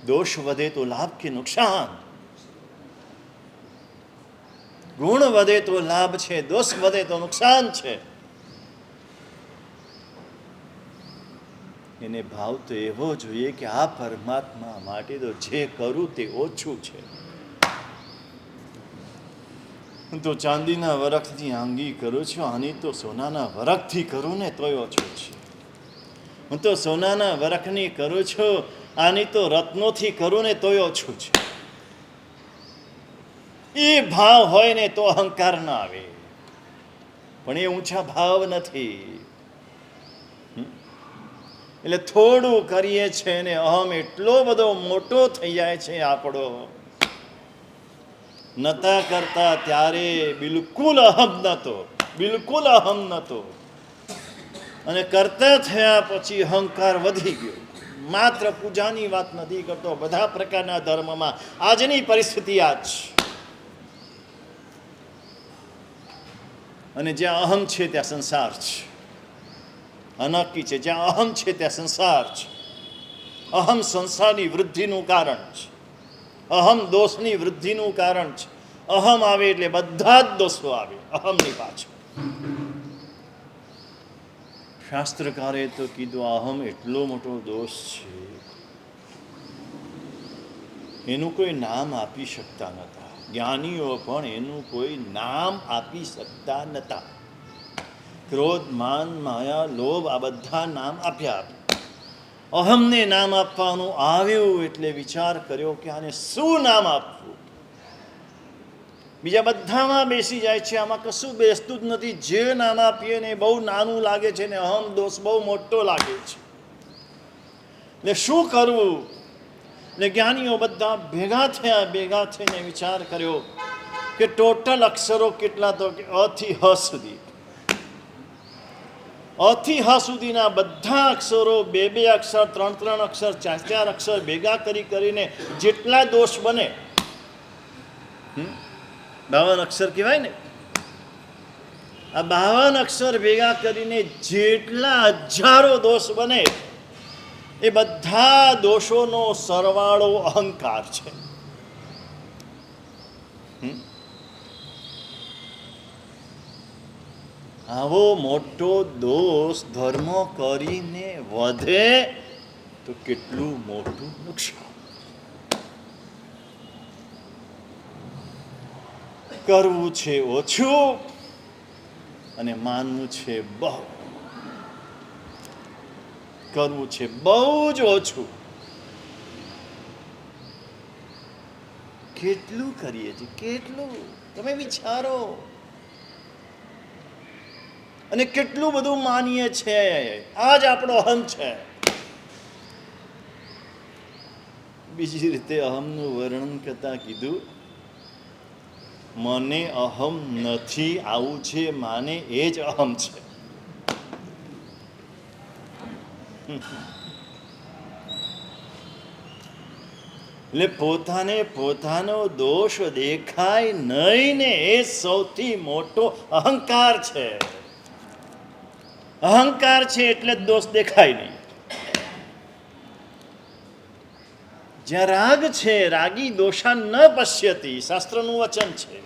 દોષ વધે તો લાભ કે નુકસાન? ગુણ વધે તો લાભ છે, દોષ વધે તો નુકસાન છે. એને ભાવ તો એવો જોઈએ કે આ પરમાત્મા માટે તો જે કરું તે ઓછું છે. હું તો ચાંદીના વરખથી આંગી કરું છું, આની તો સોનાના વરખથી કરું ને તોય ઓછું છે. હું તો સોનાના વરખની કરું છું, આની તો રત્નોથી કરું ને તોય ઓછું છે. એ ભાવ હોય ને તો અહંકાર ના આવે, પણ એ ઊંચા ભાવ નથી. એટલે થોડું કરીએ છીએ ને અહમ એટલો બધો મોટો થઈ જાય છે આપણો. નતા કરતા ત્યારે બિલકુલ અહમ નહોતો, બિલકુલ અહમ નહોતો, અને કરતા થયા પછી અહંકાર વધી ગયો. માત્ર પૂજાની વાત નથી કરતો, બધા પ્રકારના ધર્મમાં આજની પરિસ્થિતિ આ જ. અને જ્યાં અહમ છે ત્યાં સંસાર છે, અનક્કી છે. જ્યાં અહમ છે ત્યાં સંસાર છે. અહમ સંસારની વૃદ્ધિનું કારણ છે, અહમ દોષની વૃદ્ધિનું કારણ છે. અહમ આવે એટલે બધા જ દોષો આવે અહમની પાછળ. શાસ્ત્રકારે તો કીધું અહમ એટલો મોટો દોષ છે, એનું કોઈ નામ આપી શકતા નહોતા. જ્ઞાનીઓ પણ એનું કોઈ નામ આપી શકતા નહોતા. ક્રોધ, માન, માયા, લોભ આ બધા નામ આપ્યા. અહમને નામ આપવાનું આવ્યું એટલે વિચાર કર્યો કે આને શું નામ આપવું. બીજા બધામાં બેસી જાય છે, આમાં કશું બેસતું જ નથી. જે નામ આપીએ ને બહુ નાનું લાગે છે ને અહમ દોષ બહુ મોટો લાગે છે. એટલે શું કરવું? એટલે જ્ઞાનીઓ બધા ભેગા થઈને વિચાર કર્યો કે ટોટલ અક્ષરો કેટલા? તો કે અ થી હ સુધી. અ થી હ સુધીના બધા અક્ષરો, બે અક્ષર, ત્રણ અક્ષર, ચાર અક્ષર ભેગા કરીને જેટલા દોષ બને, 52 અક્ષર કહેવાય ને, આ 52 અક્ષર ભેગા કરીને જેટલા હજારો દોષ બને એ બધા દોષોનો સરવાળો અહંકાર છે. આવો મોટો દોષ ધર્મ કરીને વધે તો કેટલું મોટું નુકસાન. કરવું છે ઓછું અને માનવું છે બહુ. કરવું છે બહુ જ ઓછું. કેટલું કરીએ છીએ, કેટલું તમે વિચારો. અને કેટલું બધું માનીએ છે. આ જ આપણો અહમ છે. બીજી રીતે અહમનું વર્ણન કરતા કીધું, મને અહમ નથી, આવું છે માને એ જ અહમ છે. એટલે પોતાનો દોષ દેખાય નહીં ને એ સૌથી મોટો અહંકાર છે. અહંકાર છે એટલે જ દોષ દેખાય નહીં. જ્યાં રાગ છે, રાગી દોષાન ન પશ્યતિ, શાસ્ત્રનું વચન છે.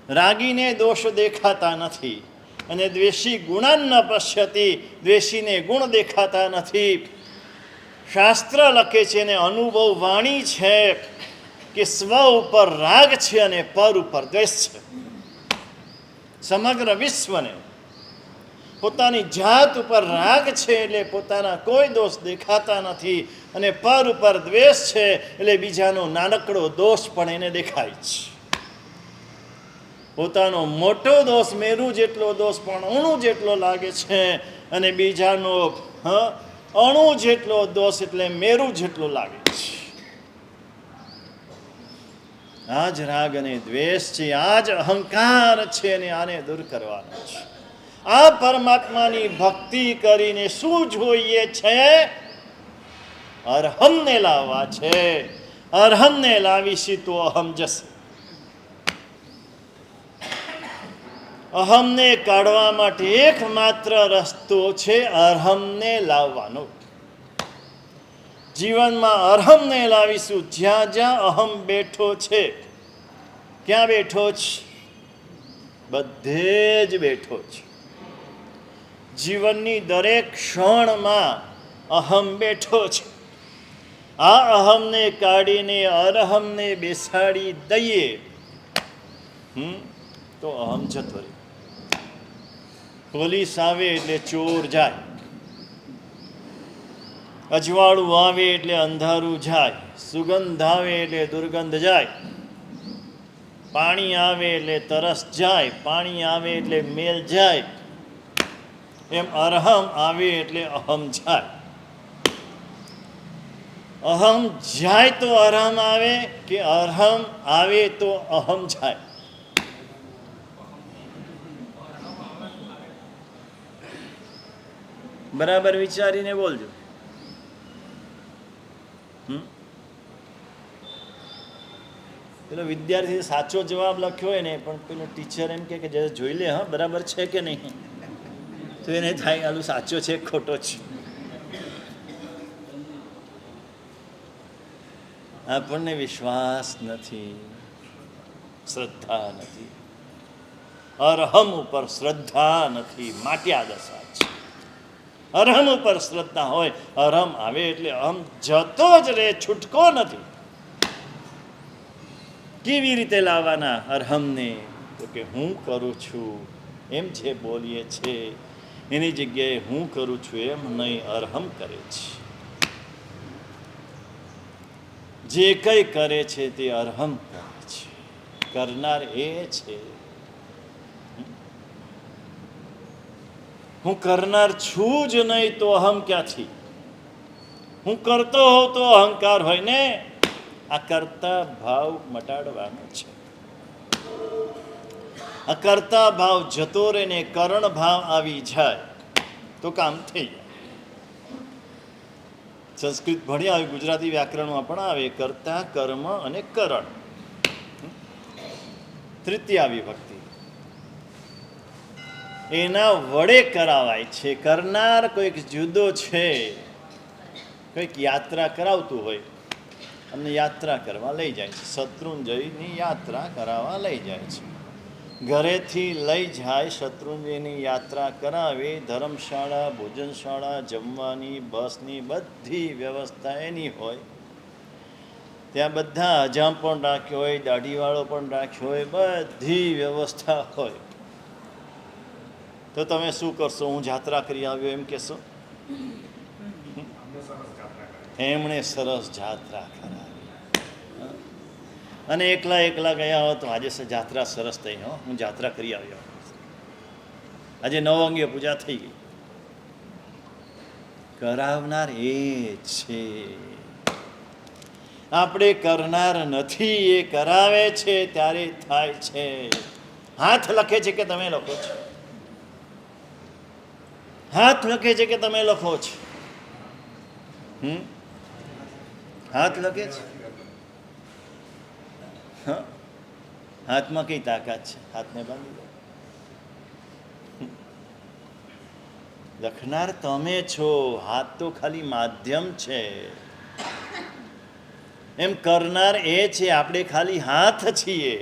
રાગીને દોષ દેખાતા નથી અને દ્વેષી ગુણાન ન પશ્યતિ, દ્વેષીને ગુણ દેખાતા નથી. શાસ્ત્ર લખે છે ને અનુભવ વાણી છે કે સ્વ ઉપર રાગ છે અને પર ઉપર દ્વેષ છે. સમગ્ર વિશ્વને પોતાની જાત ઉપર રાગ છે એટલે પોતાના કોઈ દોષ દેખાતા નથી, અને પર ઉપર દ્વેષ છે એટલે બીજાનો નાનકડો દોષ પણ એને દેખાય છે. પોતાનો મોટો દોષ મેરુ જેટલો દોષ પણ અણુ જેટલો લાગે છે, અને બીજાનો અણુ જેટલો દોષ એટલે મેરુ જેટલો લાગે છે. આ જ રાગ અને દ્વેષ છે, આ જ અહંકાર છે, અને આને દૂર કરવાનો છે. આ પરમાત્માની ભક્તિ કરીને શું જોઈએ છે? અરહમને લાવવા છે. અરહમને લાવીશી તો અહમ જશે. અહમને કાઢવા માટે એકમાત્ર રસ્તો છે અરહમને લાવવાનો. જીવનમાં અરહમને લાવીશું. જ્યાં જ્યાં અહમ બેઠો છે, ક્યાં બેઠો છે? બધે જ બેઠો છે. જીવનની દરેક ક્ષણમાં અહમ બેઠો છે. આ અહમને કાઢીને અરહમને બેસાડી દઈએ તો અહમ જતો રહે. પોલીસ આવે એટલે ચોર જાય, અજવાળું આવે એટલે અંધારું જાય, સુગંધ આવે એટલે દુર્ગંધ જાય, પાણી આવે એટલે તરસ જાય, પાણી આવે એટલે મેલ જાય, એમ અરહમ આવે એટલે અહમ જાય. અહમ જાય તો અરહમ આવે, કે અરહમ આવે તો અહમ જાય? બરાબર વિચારીને બોલજો. પેલો વિદ્યાર્થી સાચો જવાબ લખ્યો હોય ને, પણ પેલો ટીચર એમ કે જરા જોઈ લે, હા બરાબર છે કે નહીં, તો એને થાય આલું સાચો છે ખોટો છે. આપણને વિશ્વાસ નથી, શ્રદ્ધા નથી. અરહમ ઉપર શ્રદ્ધા નથી, માટ્યા દશા છે. અરહમ ઉપર શ્રદ્ધા હોય, અરહમ આવે એટલે અહમ જતો જ રહે, છૂટકો નથી. કેવી રીતે લાવવાના અરહમને? તો કે હું કરું છું એમ જે બોલીએ છે એની જગ્યાએ હું કરું છું એમ નહીં, અરહમ કરે છે. જે કંઈ કરે છે તે અરહમ કરે છે. કરનાર એ છે. હું કરનાર છું જ નહીં તો અહમ ક્યાંથી? હું કરતો હોઉં તો અહંકાર હોય ને. આ કરતા ભાવ મટાડવાનો છે. આ કરતા ભાવ જતો રહે ને કરણ ભાવ આવી જાય તો કામ થઈ જાય. સંસ્કૃત ભણ્યા આવે, ગુજરાતી વ્યાકરણમાં પણ આવે, કર્તા, કર્મ અને કરણ, તૃતીયા વિભક્તિ. એના વડે કરાવાય છે. કરનાર કોઈક જુદો છે. કોઈક યાત્રા કરાવતું હોય, અમને યાત્રા કરવા લઈ જાય છે. શત્રુંજયની યાત્રા કરાવવા લઈ જાય છે. ઘરેથી લઈ જાય, શત્રુંજયની યાત્રા કરાવી, ધર્મશાળા, ભોજનશાળા, જમવાની, બસની બધી વ્યવસ્થા એની હોય. ત્યાં બધા હજામ પણ રાખ્યો હોય, દાઢીવાળો પણ રાખ્યો હોય, બધી વ્યવસ્થા હોય. તો તમે શું કરશો? હું જાત્રા કરી આવ્યો એમ કહેશો? એમણે સરસ જાત્રા કરાવી, અને એકલા એકલા ગયા હો તો આજે જાત્રા સરસ થઈ, હો હું જાત્રા કરી આવ્યો, આજે નવઅંગીય પૂજા થઈ ગઈ. કરાવનાર એ છે, આપણે કરનાર નથી. એ કરાવે છે ત્યારે થાય છે. હાથ લખે છે કે તમે લખો છો? હાથ લખે છે કે તમે લખો છો? હાથ લખે છે. હા, હાથમાં કઈ તાકાત છે? હાથને બાંધી દો. લખનાર તમે છો, હાથ તો ખાલી માધ્યમ છે. એમ કરનાર એ છે, આપણે ખાલી હાથ છીએ.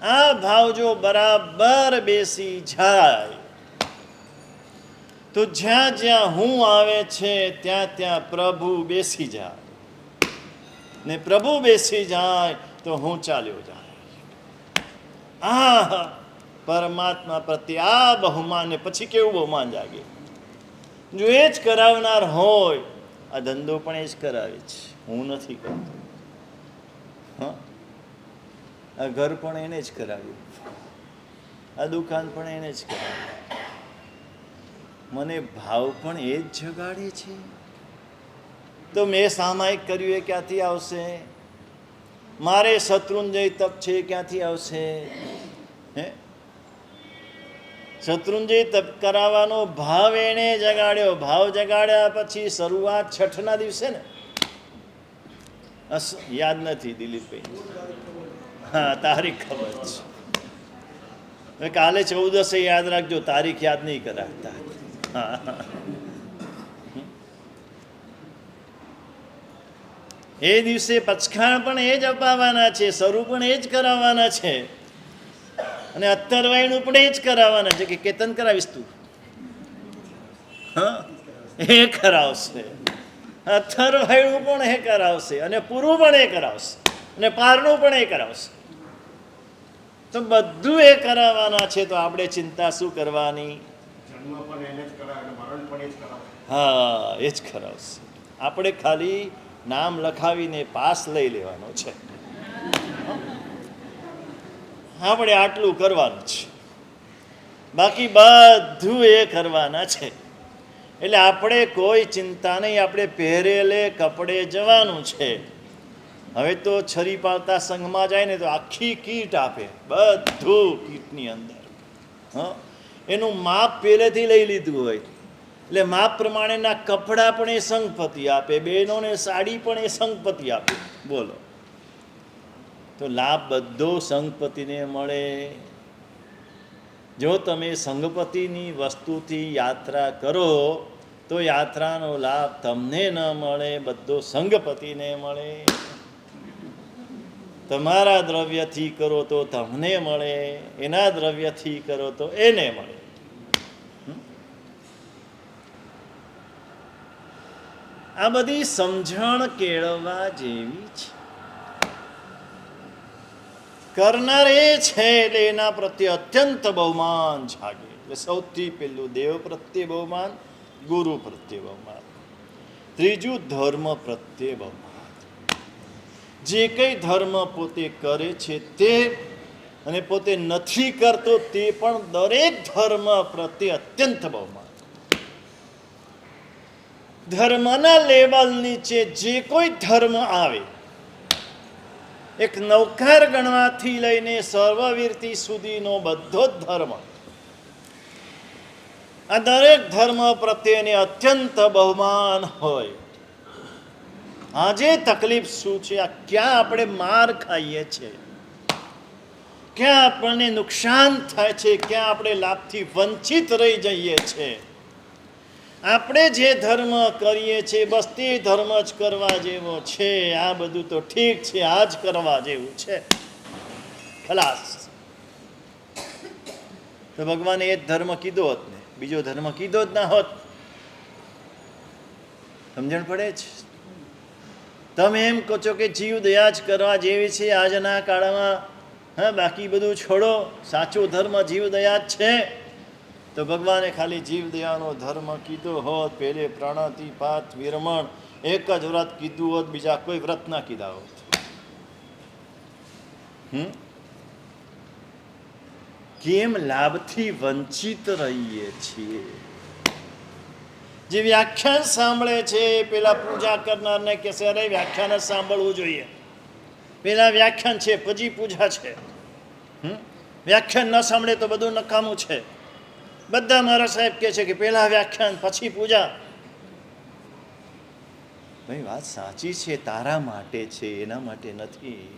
આ ભાવ જો બરાબર બેસી જાય તો જ્યાં જ્યાં હું આવે છે ત્યાં ત્યાં પ્રભુ બેસી જાય. ને પ્રભુ બેસી જાય તો હું ચાલ્યો જાય. આ પરમાત્મા પ્રત્યે આ બહુમાન, ને પછી કેવું બહુમાન જાગે. જો એ જ કરાવનાર હોય, આ ધંધો પણ એ જ કરાવે છે, હું નથી કરતો. હા, આ ઘર પણ એને જ કરાવ્યું, આ દુકાન પણ એને જ કરાવ્યું, મને ભાવ પણ એ જ જગાડે છે. તો મેં સામાયિક કર્યું એ ક્યાંથી આવશે? મારે શત્રુંજય તપ છે ક્યાંથી આવશે? હે, શત્રુંજય તપ કરાવવાનો ભાવ એને જગાડ્યો. ભાવ જગાડ્યા પછી શરૂઆત છઠના દિવસે ને, યાદ નથી દિલીપભાઈ? હા, તારીખ ખબર છે. હવે કાલે 14 યાદ રાખજો, તારીખ યાદ નહીં કરાવતા. હા, એ દિવસે પચખાણ પણ એ જ અપાવવાના છે, શરૂ પણ એ જ કરાવવાના છે, અને અત્તરવાયણું પણ એ જ કરાવવાના છે. કે કેતન કરાવીશ તું? હા, એ કરાવશે. અથર્વાયણું પણ એ કરાવશે, અને પૂરું પણ એ કરાવશે, અને પારણું પણ એ કરાવશે. તો બધું એ કરાવવાના છે. તો આપણે ચિંતા શું કરવાની? હા, એ જ કરાવશે. આપણે ખાલી નામ લખાવીને પાસ લઈ લેવાનો છે. આપણે આટલું કરવાનું છે, બાકી બધું એ કરવાના છે. એટલે આપણે કોઈ ચિંતા નહીં, આપણે પહેરેલે કપડે જવાનું છે. હવે તો છરી પાવતા સંઘમાં જાય ને તો આખી કીટ આપે, બધું કીટની અંદર. હા, એનું માપ પહેલેથી લઈ લીધું હોય, એટલે માપ પ્રમાણેના કપડાં પણ એ સંઘપતિ આપે, બહેનોને સાડી પણ એ સંઘપતિ આપે. બોલો, તો લાભ બધો સંઘપતિને મળે. જો તમે સંઘપતિની વસ્તુથી યાત્રા કરો તો યાત્રાનો લાભ તમને ન મળે, બધો સંઘપતિને મળે. તમારા દ્રવ્યથી કરો તો તમને મળે, એના દ્રવ્યથી કરો તો એને મળે. આ બધી સમજણ કેળવવા જેવી છે. કરનાર એ છે એટલે એના પ્રત્યે અત્યંત બહુમાન જાગે. એટલે સૌથી પહેલું દેવ પ્રત્યે બહુમાન, ગુરુ પ્રત્યે બહુમાન. ત્રીજું ધર્મ પ્રત્યે બહુમાન. જે કંઈ ધર્મ પોતે કરે છે તે, અને પોતે નથી કરતો તે પણ, દરેક ધર્મ પ્રત્યે અત્યંત બહુમાન. ધર્મના લેવલ નીચે જે કોઈ ધર્મ આવે, એક નૌકાર ગણવાથી લઈને સર્વવીરતિ સુધીનો બધો જ ધર્મ, આ દરેક ધર્મ પ્રત્યેને અત્યંત બહુમાન હોય. આજે તકલીફ શું છે? આ ક્યાં આપણે માર ખાઈએ છીએ, ક્યાં આપણને નુકસાન થાય છે, ક્યાં આપણે લાભથી વંચિત રહી જઈએ છીએ. આપણે જે ધર્મ કરીએ છીએ બસ તે ધર્મ જ કરવા જેવો છે. આ બધું તો ઠીક છે, આ જ કરવા જેવું છે, ખલાસ. તો ભગવાને એ જ ધર્મ કીધો હોત ને, બીજો ધર્મ કીધો જ ના હોત. સમજણ પડે છે? તમે એમ કહો છો કે જીવ દયા જ કરવા જેવી છે આજના કાળમાં, હા, બાકી બધું છોડો, સાચો ધર્મ જીવ દયા જ છે. તો ભગવાને ખાલી જીવ દયાનો ધર્મ કીધો હોત, પહેલે પ્રાણાતિપાત વિરમણ એક જ વ્રત કીધું હોત, બીજા કોઈ વ્રત ના કીધા હોત. કેમ લાભથી વંચિત રહીએ છીએ? જે વ્યાખ્યાન સાંભળે છે પેલા પૂજા કરનારને કહેશે, અરે વ્યાખ્યાન જ સાંભળવું જોઈએ, પેલા વ્યાખ્યાન છે પછી પૂજા છે. વ્યાખ્યાન ન સાંભળે તો બધું નકામું છે. બધા મારા સાહેબ કહે છે કે પહેલા વ્યાખ્યાન પછી પૂજા. ભાઈ, વાત સાચી છે, તારા માટે છે, એના માટે નથી.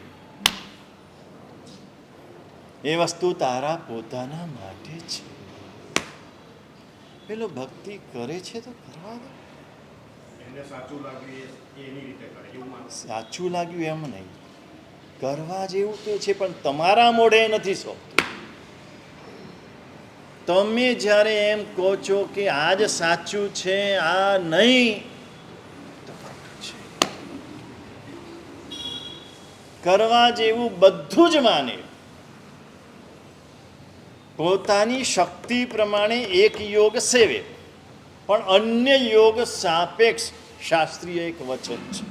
એ વસ્તુ તારા પોતાના માટે છે. પેલો ભક્તિ કરે છે તો કરવા દો. સાચું લાગ્યું એમ નહીં, કરવા જેવું તો છે, પણ તમારા મોઢે નથી સોંપતું. તમે જ્યારે એમ કહો છો કે આ જ સાચું છે, આ નહીં, તો ખોટું છે. કરવા જેવું બધું જ માને, પોતાની શક્તિ પ્રમાણે એક યોગ સેવે, પણ અન્ય યોગ સાપેક્ષ શાસ્ત્રીય એક વચન છે.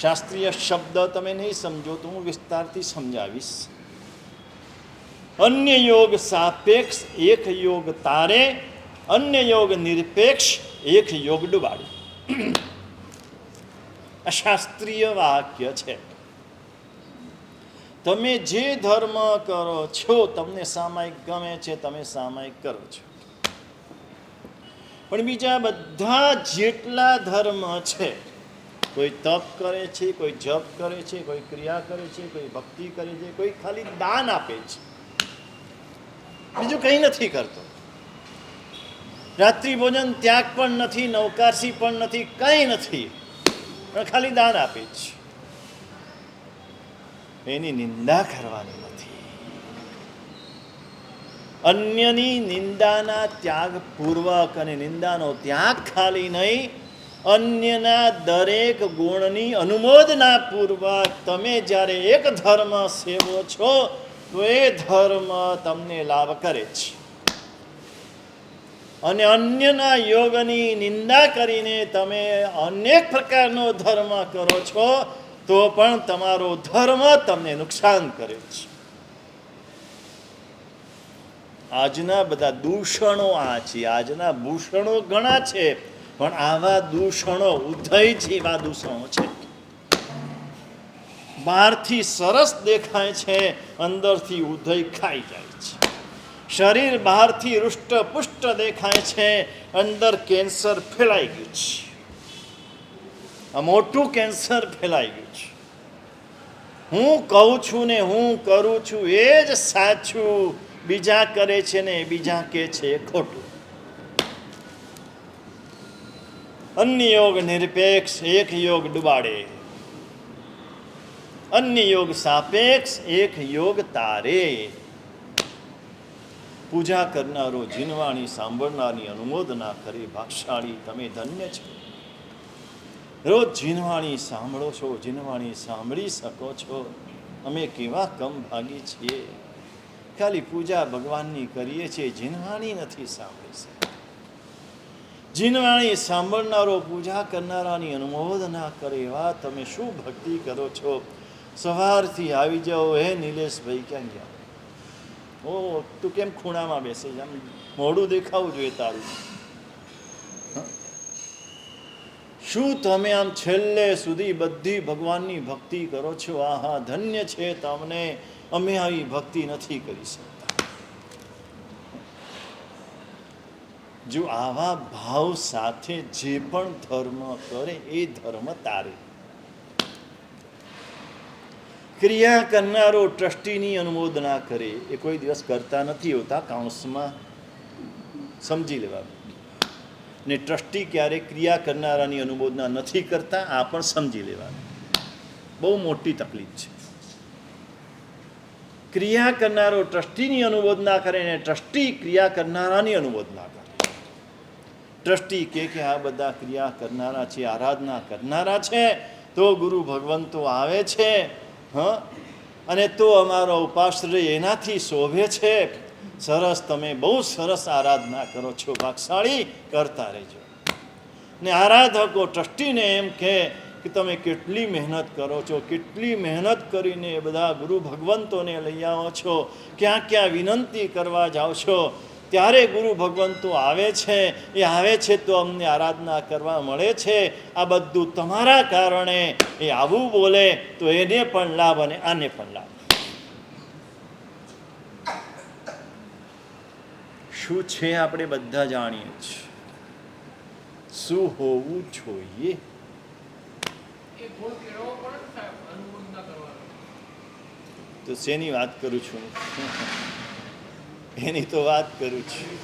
શાસ્ત્રીય શબ્દ તમે નહીં સમજો તો હું વિસ્તારથી સમજાવીશ. અન્ય યોગ સાપેક્ષ એક યોગ તારે, અન્ય યોગ નિરપેક્ષ એક યોગ ડુબાડે. આ શાસ્ત્રીય વાક્ય છે. તમે જે ધર્મ કરો છો, તમને સામાયિક ગમે છે, તમે સામાયિક કરો છો, પણ બીજા બધા જેટલા ધર્મ છે, કોઈ તપ કરે છે, કોઈ જપ કરે છે, કોઈ ક્રિયા કરે છે, કોઈ ભક્તિ કરે છે, કોઈ ખાલી દાન આપે છે, બીજું કંઈ નથી કરતો. રાત્રિ ભોજન ત્યાગ પણ નથી, નવકાશી પણ નથી, કંઈ નથી, પણ ખાલી દાન આપે છે. એની નિંદા કરવાની નથી. અન્યની નિંદાના ત્યાગ પૂર્વક, અને નિંદાનો ત્યાગ ખાલી નહીં, અન્યના દરેક ગુણની અનુમોદના પૂર્વક તમે જ્યારે એક ધર્મ સેવો છો તો એ ધર્મ તમને લાભ કરે છે. અને અન્યના યોગની નિંદા કરીને તમે અનેક પ્રકારનો ધર્મ કરો છો તો પણ તમારો ધર્મ તમને નુકસાન કરે છે. આજના બધા દૂષણો આ છે. આજના ભૂષણો ઘણા છે, પણ આવા દૂષણો ઉદય જેવા દૂષણો છે. બહારથી સરસ દેખાય છે, અંદરથી ઉદય ખાઈ જાય છે. શરીર બહારથી હૃષ્ટપુષ્ટ દેખાય છે, અંદર કેન્સર ફેલાઈ ગયું છે. આ મોટું કેન્સર ફેલાઈ ગયું છે. હું કહું છું ને હું કરું છું એ જ સાચું, બીજા કરે છે ને બીજા કે છે ખોટું. અન્ય યોગ નિરપેક્ષ એક યોગ ડુબાડે, અન્ય યોગ સાપેક્ષ એક યોગ તારે. પૂજા કરનારો જીનવાણી સાંભળનારની અનુમોદના કરે, ભાગશાળી તમે ધન્ય છો. રોજ જીનવાણી સાંભળો છો, જીનવાણી સાંભળી શકો છો. અમે કેવા કમ ભાગી છીએ, ખાલી પૂજા ભગવાનની કરીએ છીએ, જીનવાણી નથી સાંભળી શકતા. જીનવાણી સાંભળનારો પૂજા કરનારાની અનુમોદના કરે, એવા તમે શું ભક્તિ કરો છો. સવારથી આવી જાઓ, હે નિલેશભાઈ ક્યાં ગયા? ઓ તું કેમ ખૂણામાં બેસે છે? આમ મોઢું દેખાવું જોઈએ તારું. શું તમે આમ છેલ્લે સુધી બધી ભગવાનની ભક્તિ કરો છો? આહા ધન્ય છે તમને, અમે આવી ભક્તિ નથી કરી શકતા. જો આવા ભાવ સાથે જે પણ ધર્મ કરે એ ધર્મ તારે. ક્રિયા કરનારો ટ્રસ્ટીની અનુમોદના કરે, એ કોઈ દિવસ કરતા નથી હોતા, કાઉન્સમાં સમજી લેવાનું. ને ટ્રસ્ટી ક્યારે ક્રિયા કરનારાની અનુમોદના નથી કરતા, આ પણ સમજી લેવાનું. બહુ મોટી તકલીફ છે. ક્રિયા કરનારો ટ્રસ્ટીની અનુમોદના કરે ને ટ્રસ્ટી ક્રિયા કરનારાની અનુમોદના કરે. ટ્રસ્ટી કે આ બધા ક્રિયા કરનારા છે, આરાધના કરનારા છે, તો ગુરુ ભગવંતો આવે છે, અને તો અમારો ઉપાશ્રય એનાથી શોભે છે. સરસ, તમે બહુ સરસ આરાધના કરો છો, ભાગશાળી, કરતા રહેજો. ને આરાધકો ટ્રસ્ટીને એમ કે તમે કેટલી મહેનત કરો છો, કેટલી મહેનત કરીને બધા ગુરુ ભગવંતોને લઈ આવો છો, ક્યાં ક્યાં વિનંતી કરવા જાઓ છો, ત્યારે ગુરુ ભગવંતો આવે છે. એ આવે છે તો અમને આરાધના કરવા મળે છે. આ બધું તમારા કારણે. એ આવું બોલે તો એને પણ લાભ અને આને પણ લાભ. શું છે આપણે બધા જાણીએ છીએ. શું હોવું જોઈએ? તો શેની વાત કરું છું? એની તો વાત કરું છું.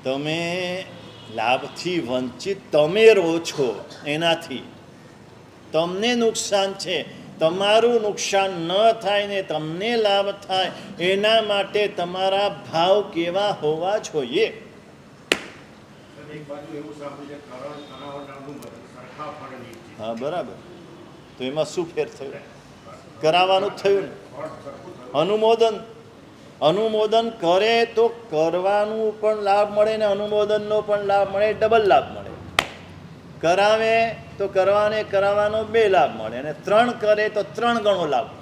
તમે લાભથી વંચિત તમે રહો છો, એનાથી તમને નુકસાન છે. તમારું નુકસાન ન થાય ને તમને લાભ થાય, એના માટે તમારા ભાવ કેવા હોવા જોઈએ? હા બરાબર. તો તો એમાં શું ફેર થયું? કરાવવાનું જ થયું ને. અનુમોદન કરે તો કરવાનું પણ લાભ મળે ને અનુમોદનનો પણ લાભ મળે, ડબલ લાભ મળે. કરાવે તો કરાવવાનો 2 લાભ મળે અને 3 કરે તો 3 ગણો લાભ મળે.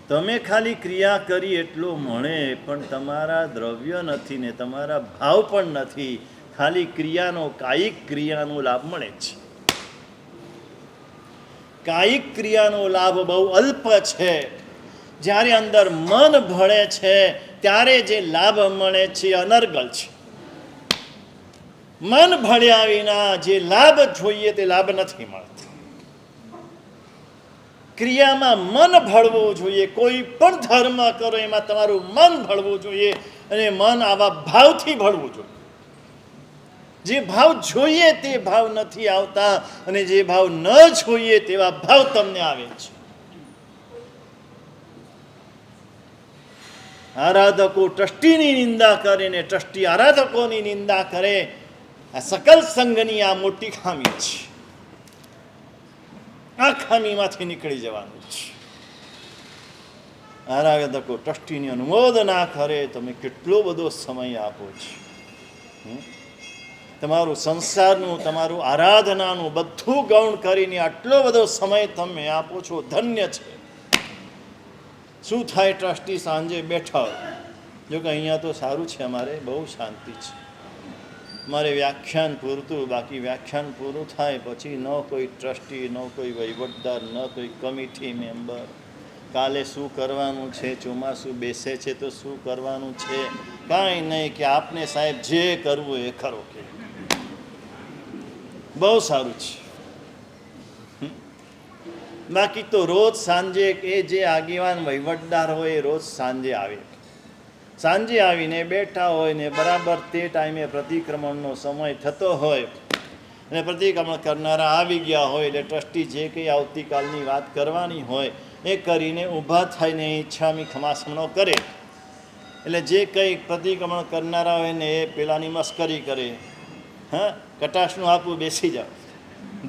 તમે ખાલી ક્રિયા કરી એટલો મળે, પણ તમારા દ્રવ્ય નથી ને તમારા ભાવ પણ નથી. ખાલી ક્રિયાનો, કાયિક ક્રિયાનો લાભ મળે છે. કાયિક ક્રિયાનો લાભ બહુ અલ્પ છે. જ્યારે અંદર મન ભળે છે ત્યારે જે લાભ મળે છે અનર્ગલ છે. મન ભળ્યા વિના જે લાભ જોઈએ તે લાભ નથી મળતો. ક્રિયામાં મન ભળવું જોઈએ. કોઈ પણ ધર્મ કરો એમાં તમારું મન ભળવું જોઈએ અને મન આવા ભાવથી ભળવું જોઈએ. જે ભાવ જોઈએ તે ભાવ નથી આવતા અને જે ભાવ ન જોઈએ તેવા ભાવ તમને આવે છે. આરાધકો ટ્રસ્ટીની નિંદા કરે ને ટ્રસ્ટી આરાધકોની નિંદા કરે. આ સકલ સંઘની આ મોટી ખામી છે. આ ખામીમાંથી નીકળી જવાનું છે. આરાધકો ટ્રસ્ટીની અનુમોદના કરે. તમે કેટલો બધો સમય આપો છો. તમારું સંસારનું, તમારું આરાધનાનું બધું ગૌણ કરીને આટલો બધો સમય તમે આપો છો. ધન્ય છે. શું થાય? ટ્રસ્ટી સાંજે બેઠા હોય. જો કે અહીંયા તો સારું છે, અમારે બહુ શાંતિ છે. મારે વ્યાખ્યાન પૂરતું, બાકી વ્યાખ્યાન પૂરું થાય પછી ન કોઈ ટ્રસ્ટી, ન કોઈ વહીવટદાર, ન કોઈ કમિટી મેમ્બર. કાલે શું કરવાનું છે, ચોમાસું બેસે છે તો શું કરવાનું છે, કાંઈ નહીં. કે આપને સાહેબ જે કરવું એ કરો. કે બહુ સારું છે. બાકી તો રોજ સાંજે એ જે આગેવાન વહીવટદાર હોય એ રોજ સાંજે આવે. સાંજે આવીને બેઠા હોય ને બરાબર તે ટાઈમે પ્રતિક્રમણનો સમય થતો હોય અને પ્રતિક્રમણ કરનારા આવી ગયા હોય એટલે ટ્રસ્ટી જે કંઈ આવતીકાલની વાત કરવાની હોય એ કરીને ઊભા થઈને ઈચ્છામી ખમાસમણો કરે. એટલે જે કંઈ પ્રતિક્રમણ કરનારા હોય ને એ પેલાની મસ્કરી કરે. હા, કટાશનું આપવું, બેસી જાઓ.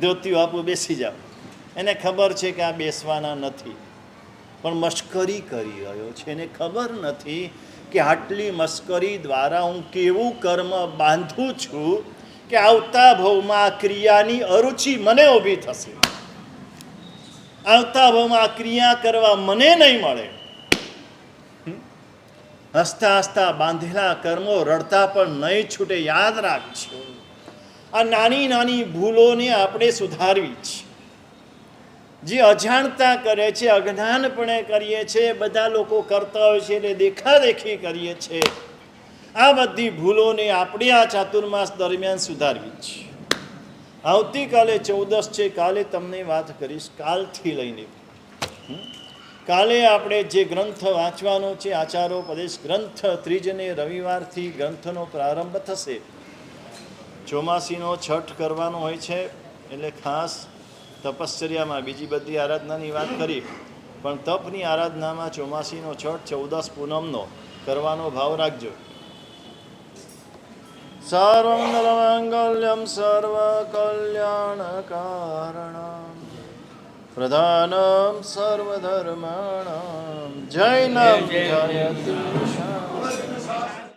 ધોતિયું આપવું, બેસી જાઓ. એને ખબર છે કે આ બેસવાના નથી, પણ મશ્કરી કરી રહ્યો છે. એને ખબર નથી કે આટલી મશ્કરી દ્વારા હું કેવું કર્મ બાંધું છું કે આવતા ભાવમાં આ ક્રિયાની અરુચિ મને ઊભી થશે. આવતા ભાવમાં આ ક્રિયા કરવા મને નહીં મળે. હસતા હસતા બાંધેલા કર્મો રડતા પણ નહીં છૂટે. યાદ રાખજો, આ નાની નાની ભૂલોને આપણે સુધારવી છે. જે અજાણતા કરે છે, અજ્ઞાનપણે કરીએ છીએ, બધા લોકો કરતા હોય છે એટલે દેખાદેખી કરીએ છીએ. આ બધી ભૂલોને આપણે આ ચાતુર્માસ દરમિયાન સુધારવી છે. આવતીકાલે 14 છે. કાલે તમને વાત કરીશ. કાલથી લઈને કાલે આપણે જે ગ્રંથ વાંચવાનો છે, આચારોપદેશ ગ્રંથ, ત્રીજને રવિવારથી ગ્રંથનો પ્રારંભ થશે. ચોમાસીનો છઠ કરવાનો હોય છે એટલે ખાસ તપશ્ચર્યામાં બીજી બધી આરાધનાની વાત કરી, પણ તપની આરાધનામાં ચોમાસીનો છઠ 14 પૂનમનો કરવાનો ભાવ રાખજો. સર્વમંગલમ સર્વકલ્યાણકારણમ પ્રધાનમ સર્વધર્માણામ જૈનમ જયતિ